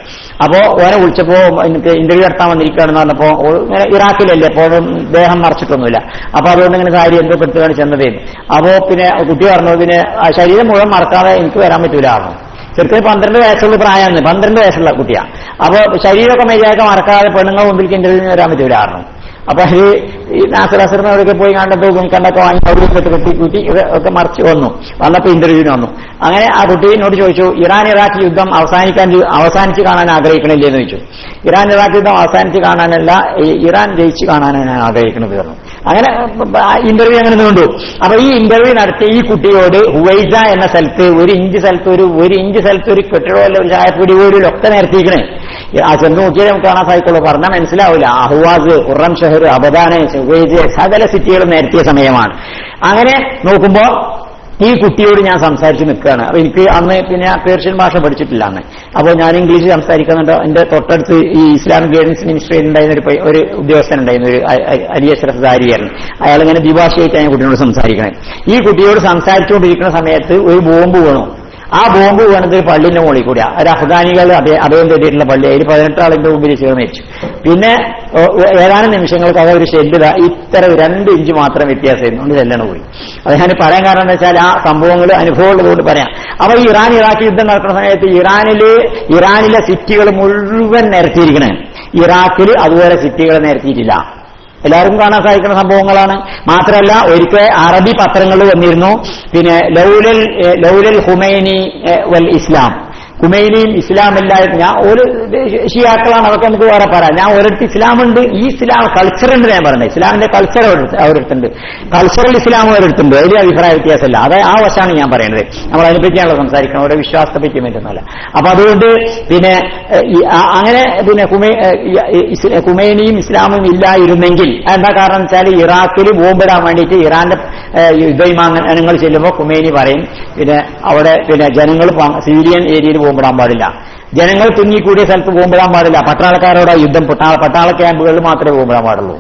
അപ്പോ ഓനെ വിളിച്ചപ്പോ എനിക്ക് ഇന്റർവ്യൂ നടത്താൻ വന്നിരിക്കുകയാണെന്ന് പറഞ്ഞപ്പോ ഇങ്ങനെ ഇറാഖിലല്ലേ, എപ്പോഴും ദേഹം മറച്ചിട്ടൊന്നുമില്ല. അപ്പൊ അതുകൊണ്ട് ഇങ്ങനെ കാര്യം എന്തോ പെടുത്തുകയാണ് ചെന്നതേന്ന്. അപ്പോ പിന്നെ കുട്ടി പറഞ്ഞു, പിന്നെ ശരീരം മുഴുവൻ മറക്കാതെ എനിക്ക് വരാൻ പറ്റൂലായിരുന്നു. ചെറുക്കന് 12 വയസ്സുള്ള പ്രായമാണ്, 12 വയസ്സുള്ള കുട്ടിയാണ്. അപ്പൊ ശരീരമൊക്കെ മര്യാദ മറക്കാതെ പെണ്ണുങ്ങൾ മുമ്പിലേക്ക് ഇന്റർവ്യൂവിന് വരാൻ പറ്റൂലായിരുന്നു. അപ്പൊ ഈ നാസറാസറിന് അവിടെയൊക്കെ പോയി കണ്ടൊക്കെ വാങ്ങി അവിടെ കെട്ടിക്കൂട്ടി ഒക്കെ മറിച്ച് വന്നപ്പോ ഇന്റർവ്യൂവിന് വന്നു. അങ്ങനെ ആ കുട്ടീനോട് ചോദിച്ചു, ഇറാൻ ഇറാഖ് യുദ്ധം അവസാനിച്ച് കാണാൻ ആഗ്രഹിക്കണില്ലേ എന്ന് ചോദിച്ചു. ഇറാൻ ഇറാഖ് യുദ്ധം അവസാനിച്ച് കാണാനല്ല, ഇറാൻ ജയിച്ച് കാണാനാണ് ആഗ്രഹിക്കുന്നത് പറഞ്ഞു. അങ്ങനെ ഇന്റർവ്യൂ അങ്ങനെ നീണ്ടു. അപ്പൊ ഈ ഇന്റർവ്യൂ നടത്തിയ ഈ കുട്ടിയോട് ഹുവൈസ എന്ന സ്ഥലത്ത് ഒരു ഇഞ്ച് സ്ഥലത്ത് ഒരു കെട്ടിടമോ അല്ല, ഒരു ചായപ്പൊടി പോലും ഒക്കെ നിരത്തിക്കണേ. ആ ചെന്ന് നോക്കിയാൽ നമുക്ക് കാണാൻ സാധിക്കുള്ളൂ, പറഞ്ഞാൽ മനസ്സിലാവില്ല. അഹ്വാസ്, ഖുറം ഷഹർ, അബദാന്, ഹുവൈസ സകല സിറ്റികളും നിരത്തിയ സമയമാണ്. അങ്ങനെ നോക്കുമ്പോ ഈ കുട്ടിയോട് ഞാൻ സംസാരിച്ച് നിൽക്കുകയാണ്. അപ്പൊ എനിക്ക് അന്ന് പിന്നെ പേർഷ്യൻ ഭാഷ പഠിച്ചിട്ടില്ല അന്ന്. അപ്പോൾ ഞാൻ ഇംഗ്ലീഷ് സംസാരിക്കുന്നുണ്ട്. എന്റെ തൊട്ടടുത്ത് ഈ ഇസ്ലാമിക് ഗൈഡൻസ് മിനിസ്ട്രിയിൽ ഉണ്ടായിരുന്ന ഒരു ഉദ്യോഗസ്ഥൻ ഉണ്ടായിരുന്നു, ഒരു അലി അഷ്റഫ് ദാരിയായിരുന്നു. അയാളിങ്ങനെ ദ്വിഭാഷയായിട്ടാണ് ഞാൻ കുട്ടിയോട് സംസാരിക്കണേ. ഈ കുട്ടിയോട് സംസാരിച്ചുകൊണ്ടിരിക്കുന്ന സമയത്ത് ഒരു ബോംബ് വീണു. ആ ബോംബ് വീണത് പള്ളിന്റെ മുകളിൽ കൂടിയാ. ഒരു അഫ്ഗാനികൾ അഭയം തേടിയിട്ടുള്ള പള്ളി, അതിൽ 18 ആളിന്റെ മുമ്പിൽ ചേർന്ന് വെച്ചു. പിന്നെ ഏതാനും നിമിഷങ്ങൾക്ക് അത് ഒരു ഷെല്ല് ഇത്ര 2 ഇഞ്ച് മാത്രം വ്യത്യാസമായിരുന്നു, കൊണ്ട് ചെല്ലണ പോയി. അത് ഞാൻ പറയാൻ കാരണം എന്താ വെച്ചാൽ ആ സംഭവങ്ങൾ അനുഭവമുള്ളതുകൊണ്ട് പറയാം. അപ്പൊ ഈ ഇറാൻ ഇറാഖ് യുദ്ധം നടക്കുന്ന സമയത്ത് ഇറാനിലെ സിറ്റികൾ മുഴുവൻ നിരത്തിയിരിക്കണേ. ഇറാഖിൽ അതുപോലെ സിറ്റികൾ നിരത്തിയിട്ടില്ല. എല്ലാവർക്കും കാണാൻ സാധിക്കുന്ന സംഭവങ്ങളാണ്. മാത്രമല്ല ഒരിക്കൽ അറബി പത്രങ്ങളിൽ വന്നിരുന്നു, പിന്നെ ലൗലൽ ഖുമൈനി വൽ ഇസ്ലാം, ഖുമൈനിയും ഇസ്ലാമില്ലായിരുന്നു. ഞാൻ ഒരു ഷിയാക്കളാണ്, അതൊക്കെ നമുക്ക് വേറെ പറയാം. ഞാൻ ഒരിടത്ത് ഇസ്ലാമുണ്ട്, ഈ ഇസ്ലാം കൾച്ചറുണ്ട് ഞാൻ പറഞ്ഞത്. ഇസ്ലാമിന്റെ കൾച്ചർ അവരെടുത്തുണ്ട്, കൾച്ചറൽ ഇസ്ലാം അവരെടുത്തുണ്ട്. വലിയ അഭിപ്രായ വ്യത്യാസമല്ല. അത് ആ വശമാണ് ഞാൻ പറയുന്നത്. നമ്മൾ അതിനെപ്പറ്റിയാണല്ലോ സംസാരിക്കണം, ഓരോ വിശ്വാസത്തെ പറ്റി പറ്റുന്നല്ല. അപ്പൊ അതുകൊണ്ട് പിന്നെ അങ്ങനെ പിന്നെ ഖുമൈനിയും ഇസ്ലാമും ഇല്ലായിരുന്നെങ്കിൽ എന്താ കാരണം വെച്ചാൽ ഇറാഖിൽ ബോംബിടാൻ വേണ്ടിയിട്ട് ഇറാന്റെ യുദ്ധവിമാനങ്ങൾ ചെല്ലുമ്പോൾ ഖുമൈനി പറയും, പിന്നെ അവിടെ പിന്നെ ജനങ്ങൾ സിവിലിയൻ ഏരിയയിൽ ബോംബിടാൻ പാടില്ല, ജനങ്ങൾ തിങ്ങിക്കൂടിയ സ്ഥലത്ത് ബോംബിടാൻ പാടില്ല, പട്ടാളക്കാരോട് യുദ്ധം, പട്ടാള ക്യാമ്പുകളിൽ മാത്രമേ ബോംബിടാൻ പാടുള്ളൂ.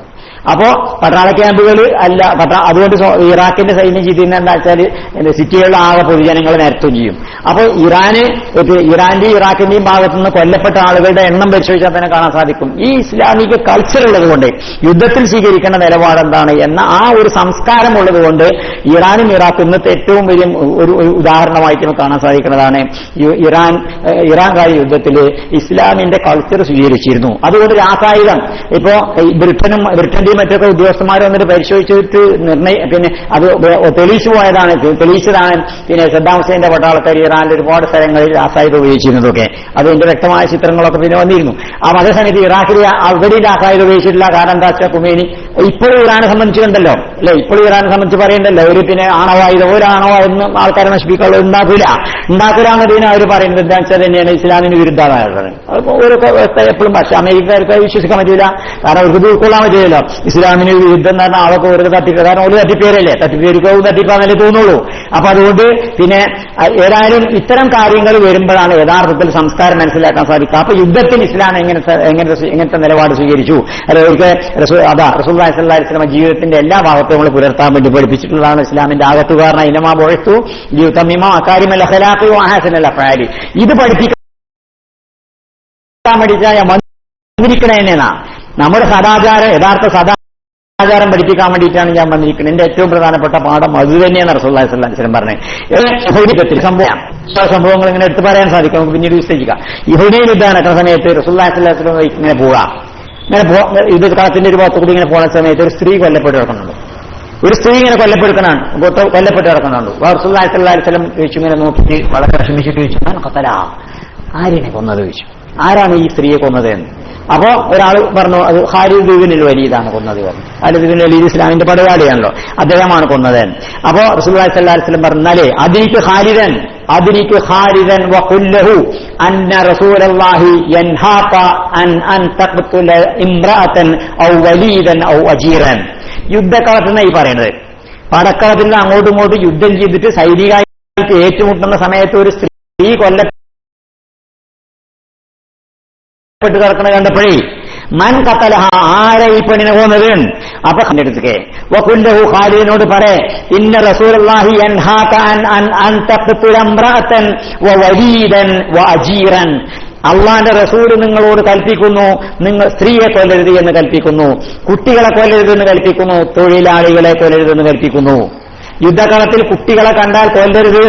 അപ്പോ പട്ടാള ക്യാമ്പുകൾ അല്ല, അതുകൊണ്ട് ഇറാഖിന്റെ സൈന്യം ചെയ്യുന്ന എന്താ വെച്ചാൽ സിറ്റികളിൽ ആകെ പൊതുജനങ്ങൾ നിരത്തുകയും ചെയ്യും. അപ്പോൾ ഇറാന്റെയും ഇറാഖിന്റെയും ഭാഗത്തുനിന്ന് കൊല്ലപ്പെട്ട ആളുകളുടെ എണ്ണം പരിശോധിച്ചാൽ തന്നെ കാണാൻ സാധിക്കും. ഈ ഇസ്ലാമിക കൾച്ചർ ഉള്ളതുകൊണ്ട്, യുദ്ധത്തിൽ സ്വീകരിക്കേണ്ട നിലപാട് എന്താണ് എന്ന ആ ഒരു സംസ്കാരം ഉള്ളതുകൊണ്ട് ഇറാനും ഇറാഖും ഇന്നത്തെ ഏറ്റവും വലിയ ഒരു ഉദാഹരണമായിട്ട് നമുക്ക് കാണാൻ സാധിക്കുന്നതാണ്. ഇറാൻ യുദ്ധത്തിൽ ഇസ്ലാമിന്റെ കൾച്ചർ സ്വീകരിച്ചിരുന്നു. അതുകൊണ്ട് രാസായുധം ഇപ്പോ ബ്രിട്ടന്റെയും മറ്റൊക്കെ ഉദ്യോഗസ്ഥന്മാർ വന്നിട്ട് പരിശോധിച്ചിട്ട് അത് തെളിയിച്ചതാണ്. പിന്നെ സദ്ദാം ഹുസൈന്റെ പട്ടാളക്കാർ ഇറാനിൽ ഒരുപാട് സ്ഥലങ്ങളിൽ രാസായുധം ഉപയോഗിച്ചിരുന്നതൊക്കെ അതിന്റെ വ്യക്തമായ ചിത്രങ്ങളൊക്കെ പിന്നെ വന്നിരുന്നു. അതേസമയത്ത് ഇറാഖിൽ അവിടെ രാസായുധം ഉപയോഗിച്ചിട്ടില്ല. കാരണം എന്താ വെച്ചാൽ ഖുമൈനി ഇപ്പോഴും ഇറാനെ സംബന്ധിച്ചിട്ടുണ്ടല്ലോ അല്ലെ, ഇപ്പോഴും ഇറാനെ സംബന്ധിച്ച് പറയണ്ടല്ലോ ഒരു പിന്നെ ആണവായുധം ഒരാണവായുധം ആൾക്കാരെ നശിപ്പിക്കാനുള്ള ഉണ്ടാക്കൂല എന്നതിന് അവർ പറയുന്നത് എന്താ വെച്ചാൽ തന്നെയാണ് ഇസ്ലാമിന് വിരുദ്ധമായിട്ടുള്ളത്. ഓരോ എപ്പോഴും പക്ഷെ അമേരിക്കക്കാർക്ക് വിശ്വസിക്കാൻ പറ്റില്ല. കാരണം അവർക്ക് ഉൾക്കൊള്ളാൻ പറ്റില്ലല്ലോ ഇസ്ലാമിന് വിരുദ്ധം എന്ന് പറഞ്ഞാൽ അവർക്ക് ഒരു തട്ടിപ്പ്. കാരണം ഒരു തട്ടിപ്പേരല്ലേ, തട്ടിപ്പേർക്കും തട്ടിപ്പാന്നല്ലേ തോന്നുള്ളൂ. അപ്പൊ അതുകൊണ്ട് പിന്നെ ഏതായാലും ഇത്തരം കാര്യങ്ങൾ വരുമ്പോഴാണ് യഥാർത്ഥത്തിൽ സംസ്കാരം മനസ്സിലാക്കാൻ സാധിക്കുക. അപ്പൊ യുദ്ധത്തിന് ഇസ്ലാം എങ്ങനത്തെ നിലപാട് സ്വീകരിച്ചു അവർക്ക് റസൂലുള്ളാഹി സ്വല്ലല്ലാഹു അലൈഹി വസല്ലം ജീവിതത്തിന്റെ എല്ലാ ഭാഗത്തും നമ്മൾ പുലർത്താൻ വേണ്ടി പഠിപ്പിച്ചിട്ടുള്ളതാണ് ഇസ്ലാമിന്റെ ആകത്തുകാരന ഇനമാ ബുഇസ്തു ലിയുതമ്മിമ അകാരിമൽ അഖ്ലാഖി വഅഹ്സനൽ അഫ്ആലി. ഇത് പഠിപ്പിക്കാൻ വേണ്ടിയിട്ടാണ് വന്നിരിക്കണേ തന്നെയാണ്. നമ്മുടെ യഥാർത്ഥ സദാചാരം പഠിപ്പിക്കാൻ വേണ്ടിയിട്ടാണ് ഞാൻ വന്നിരിക്കുന്നത്. എന്റെ ഏറ്റവും പ്രധാനപ്പെട്ട പാഠം അത് തന്നെയാണ് റസൂലുള്ളാഹി സ്വല്ലല്ലാഹു അലൈഹി വസല്ലം പറഞ്ഞത്. സംഭവങ്ങൾ ഇങ്ങനെ എടുത്തു പറയാൻ സാധിക്കും, നമുക്ക് പിന്നീട് വിസ്തരിക്കാം. ഈ ഹുനൈൻ യുദ്ധം നടക്കുന്ന സമയത്ത് റസൂലുള്ളാഹി സ്വല്ലല്ലാഹു അലൈഹി വസല്ലം ഇങ്ങനെ പോവുക. ഇത് കളത്തിന്റെ ഒരു ഭാഗത്ത് കൂടി ഇങ്ങനെ പോകുന്ന സമയത്ത് ഒരു സ്ത്രീ കൊല്ലപ്പെട്ട് കിടക്കുന്നുണ്ട്. ഒരു സ്ത്രീ ഇങ്ങനെ കൊല്ലപ്പെട്ട് കിടക്കുന്നുണ്ട്. റസൂലുള്ളാഹി സ്വല്ലല്ലാഹു അലൈഹി വസല്ലം ചോദിച്ചു, ഇങ്ങനെ നോക്കിയിട്ട് വളരെ വിഷമിച്ചിട്ട് ചോദിച്ചു, ആരെയാണ് കൊന്നത് ചോദിച്ചു. ആരാണ് ഈ സ്ത്രീയെ കൊന്നത് എന്ന്. അപ്പോ ഒരാൾ പറഞ്ഞു അത് ഖാലിദ് ഇബ്നുൽ വലീദാണ് കൊന്നത് പറഞ്ഞു. ഖാലിദ് ഇബ്നുൽ വലീദ് ഇസ്ലാമിന്റെ പടയാളിയാണല്ലോ, അദ്ദേഹമാണ് കൊന്നത്. അപ്പോ റസൂലുള്ളാഹി സ്വല്ലല്ലാഹു അലൈഹി വസല്ലം പറഞ്ഞാലേ അദ്രിക് ഖാലിദൻ വഖുല്ലഹു അന്ന റസൂലുള്ളാഹി യൻഹാക അൻ തഖ്തുല ഇംറഅതൻ ഔ വലീദൻ ഔ അജീറൻ. യുദ്ധക്കളത്തിനാണ് ഈ പറയുന്നത്. പടക്കളത്തിൽ അങ്ങോട്ടും ഇങ്ങോട്ടും യുദ്ധം ചെയ്തിട്ട് സൈനികമായിട്ട് ഏറ്റുമുട്ടുന്ന സമയത്ത് ഒരു സ്ത്രീ കൊല്ലപ്പെട്ട് കിടക്കണ കണ്ടപ്പോഴേ മൻ ഖതലഹ, ആരെ ഈ പെണ്ണിനെ കൊന്നത്? അപ്പൊ കണ്ടെടുത്തേ വഖുല്ലഹു ഖാലിദിനോട് പറയേ ഇന്ന റസൂലുള്ളാഹി യൻഹാക അൻ തഖ്തുല ഇംറഅതൻ വവലീദൻ വഅജീറൻ. അള്ളാന്റെ റസൂൽ നിങ്ങളോട് കൽപ്പിക്കുന്നു, നിങ്ങൾ സ്ത്രീയെ കൊല്ലരുത് എന്ന് കൽപ്പിക്കുന്നു, കുട്ടികളെ കൊല്ലരുതെന്ന് കൽപ്പിക്കുന്നു, തൊഴിലാളികളെ കൊല്ലരുതെന്ന് കൽപ്പിക്കുന്നു. യുദ്ധകളത്തിൽ കുട്ടികളെ കണ്ടാൽ കൊല്ലരുത്,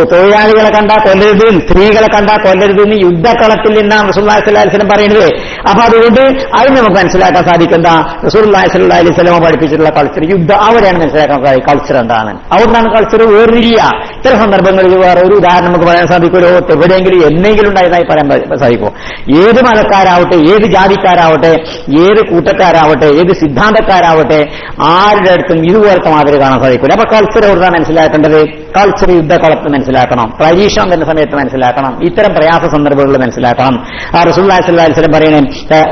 തൊഴിലാളികളെ കണ്ടാൽ കൊല്ലരുത്, സ്ത്രീകളെ കണ്ടാൽ കൊല്ലരുത് എന്ന് യുദ്ധക്കളത്തിൽ നിന്നാണ് റസൂലുള്ളാഹി സ്വല്ലല്ലാഹു അലൈഹി വസല്ലം പറയുന്നത്. അപ്പൊ അതുകൊണ്ട് അത് നമുക്ക് മനസ്സിലാക്കാൻ സാധിക്കുന്ന റസൂലുള്ളാഹി സ്വല്ലല്ലാഹു അലൈഹി വസല്ലം പഠിപ്പിച്ചിട്ടുള്ള കൾച്ചർ അവിടെയാണ് മനസ്സിലാക്കാൻ സാധിക്കും. കൾച്ചർ എന്താണ്, അവിടുന്നാണ് കൾച്ചർ വേർതിരിയുക. ഇത്തരം സന്ദർഭങ്ങളിൽ വേറെ ഒരു ഉദാഹരണം നമുക്ക് പറയാൻ സാധിക്കുമല്ലോ. എവിടെയെങ്കിലും എന്തെങ്കിലും ഉണ്ടായതായി പറയാൻ സാധിക്കുമോ? ഏത് മതക്കാരാവട്ടെ, ഏത് ജാതിക്കാരാവട്ടെ, ഏത് കൂട്ടക്കാരാവട്ടെ, ഏത് സിദ്ധാന്തക്കാരാവട്ടെ, ആരുടെ അടുത്തും ഇതുപോലത്തെ മാതിരി കാണാൻ സാധിക്കില്ല. അപ്പൊ കൾച്ചർ എവിടുന്നാണ് മനസ്സിലാക്കേണ്ടത്? കൾച്ചർ യുദ്ധക്കളത്ത് മനസ്സിലാക്കണം, പരീക്ഷ എന്ന സമയത്ത് മനസ്സിലാക്കണം, ഇത്തരം പ്രയാസ സന്ദർഭങ്ങളിൽ മനസ്സിലാക്കണം. റസൂലുള്ളാഹി സ്വല്ലല്ലാഹു അലൈഹി വസല്ലം പറയണേ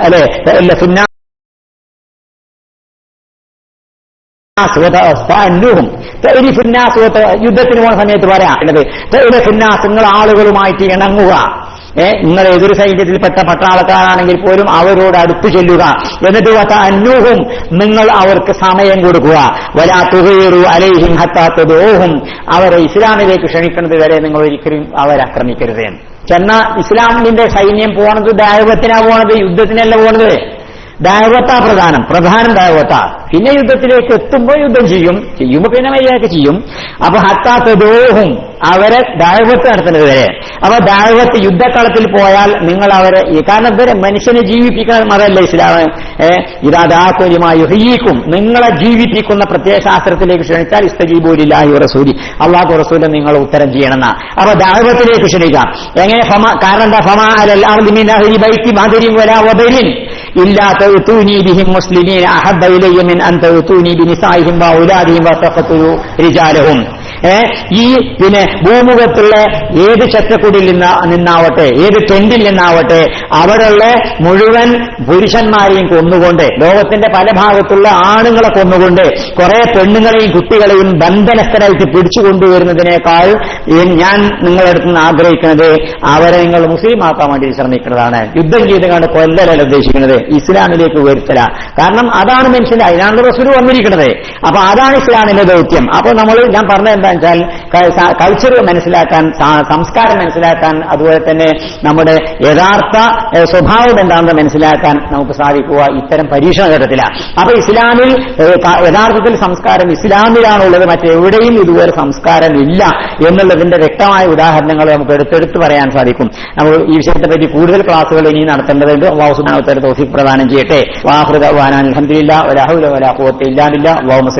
അല്ലെ യുദ്ധത്തിന് പോകുന്ന സമയത്ത് പറയാം നിങ്ങൾ ആളുകളുമായിട്ട് ഇണങ്ങുക. നിങ്ങൾ എതിർ സൈന്യത്തിൽപ്പെട്ട പട്ടാളക്കാരാണെങ്കിൽ പോലും അവരോട് അടുത്തു ചെല്ലുക. എന്നിട്ട് അന്നൂഹും നിങ്ങൾ അവർക്ക് സമയം കൊടുക്കുക. വലാ തുഗീറു അലൈഹിം ഹത്താ തദഊഹും അവരെ ഇസ്ലാമിലേക്ക് ക്ഷണിക്കുന്നത് വരെ നിങ്ങൾ ഒരിക്കലും അവരെ ആക്രമിക്കരുത്. ചെന്നാ ഇസ്ലാമിന്റെ സൈന്യം പോണത് ദഅവത്തിനാ പോണത്, യുദ്ധത്തിനല്ല പോണത്. ദഅവത്താ പ്രധാനം ദഅവത്താ. പിന്നെ യുദ്ധത്തിലേക്ക് എത്തുമ്പോൾ യുദ്ധം ചെയ്യുമ്പോൾ പിന്നെ മര്യാദക്ക് ചെയ്യും. അപ്പൊ ഹത്താ തദഊഹും അവരെ ദഅവത്ത് നടത്തുന്നത് വരെ. അപ്പൊ ദഅവത്ത് യുദ്ധക്കളത്തിൽ പോയാൽ നിങ്ങൾ അവരെ, കാരണം ഇവരെ മനുഷ്യനെ ജീവിപ്പിക്കുന്ന മതമല്ല ഇസ്ലാം. ഇതാദാകുലിമായി യുഹീക്കും നിങ്ങളെ ജീവിപ്പിക്കുന്ന പ്രത്യയശാസ്ത്രത്തിലേക്ക് ക്ഷണിച്ചാൽ ഇസ്തജീബൂ ലില്ലാഹി വറസൂലി അല്ലാഹു റസൂലിനെ നിങ്ങൾ ഉത്തരം ചെയ്യണമെന്ന. അപ്പൊ ദഅവത്തിലേക്ക് ക്ഷണിക്കാം. എങ്ങനെ? കാരണം എന്താ? ഫമാ അലൽ അർളി മിൻ അഹ്ലി ബൈത്തി മദരിൻ വലാ വബരിൻ ഇല്ലാ തഅതൂനി ബിഹിം മുസ്ലിമീന അഹബ്ബ ഇലയ്യ മിൻ അൻ തഅതൂനി ബിനിസാഇഹിം വഔലാദിഹിം വതഖതുലു റിജാലഹും. ഈ പിന്നെ ഭൂമുഖത്തുള്ള ഏത് ചട്ടക്കുടിയിൽ നിന്നാവട്ടെ, ഏത് ടെന്റിൽ നിന്നാവട്ടെ, അവിടെയുള്ള മുഴുവൻ പുരുഷന്മാരെയും കൊന്നുകൊണ്ട്, ലോകത്തിന്റെ പല ഭാഗത്തുള്ള ആണുങ്ങളെ കൊന്നുകൊണ്ട് കുറെ പെണ്ണുങ്ങളെയും കുട്ടികളെയും ബന്ധനസ്ഥരായിട്ട് പിടിച്ചു കൊണ്ടുവരുന്നതിനേക്കാൾ ഞാൻ നിങ്ങളടുത്ത് നിന്ന് ആഗ്രഹിക്കുന്നത് അവരെ നിങ്ങൾ മുസ്ലിമാക്കാൻ വേണ്ടി ശ്രമിക്കുന്നതാണ്. യുദ്ധം ചെയ്ത് കണ്ട് കൊല്ലലല്ല ഉദ്ദേശിക്കുന്നത്, ഇസ്ലാമിലേക്ക് വരുത്തല. കാരണം അതാണ് മനുഷ്യന്റെ, അതിനാണ് റസൂൽ വന്നിരിക്കുന്നത്. അപ്പൊ അതാണ് ഇസ്ലാമിന്റെ ദൗത്യം. അപ്പൊ ഞാൻ പറഞ്ഞ എന്താണെന്ന് വെച്ചാൽ കൾച്ചർ മനസ്സിലാക്കാൻ, സംസ്കാരം മനസ്സിലാക്കാൻ, അതുപോലെ തന്നെ നമ്മുടെ യഥാർത്ഥ സ്വഭാവം എന്താണെന്ന് മനസ്സിലാക്കാൻ നമുക്ക് സാധിക്കുക ഇത്തരം പരീക്ഷണ ഘട്ടത്തിലാണ്. അപ്പൊ ഇസ്ലാമിൽ യഥാർത്ഥത്തിൽ സംസ്കാരം ഇസ്ലാമിലാണുള്ളത്, മറ്റെവിടെയും ഇതുപോലെ സംസ്കാരമില്ല എന്നുള്ളതിന്റെ വ്യക്തമായ ഉദാഹരണങ്ങൾ നമുക്ക് എടുത്തെടുത്ത് പറയാൻ സാധിക്കും. നമുക്ക് ഈ വിഷയത്തെ പറ്റി കൂടുതൽ ക്ലാസുകൾ ഇനി നടത്തേണ്ടതുണ്ട്. അല്ലാഹു സുബ്ഹാനഹു വ തആല തൗഫീഖ് പ്രദാനം ചെയ്യട്ടെ. വാഖിറു ദഅ്വാനാ അൽഹംദുലില്ലാഹി വലാ ഹൗല വലാ ഖുവത ഇല്ലാ ബില്ലാഹ്. അല്ലാഹുമ്മ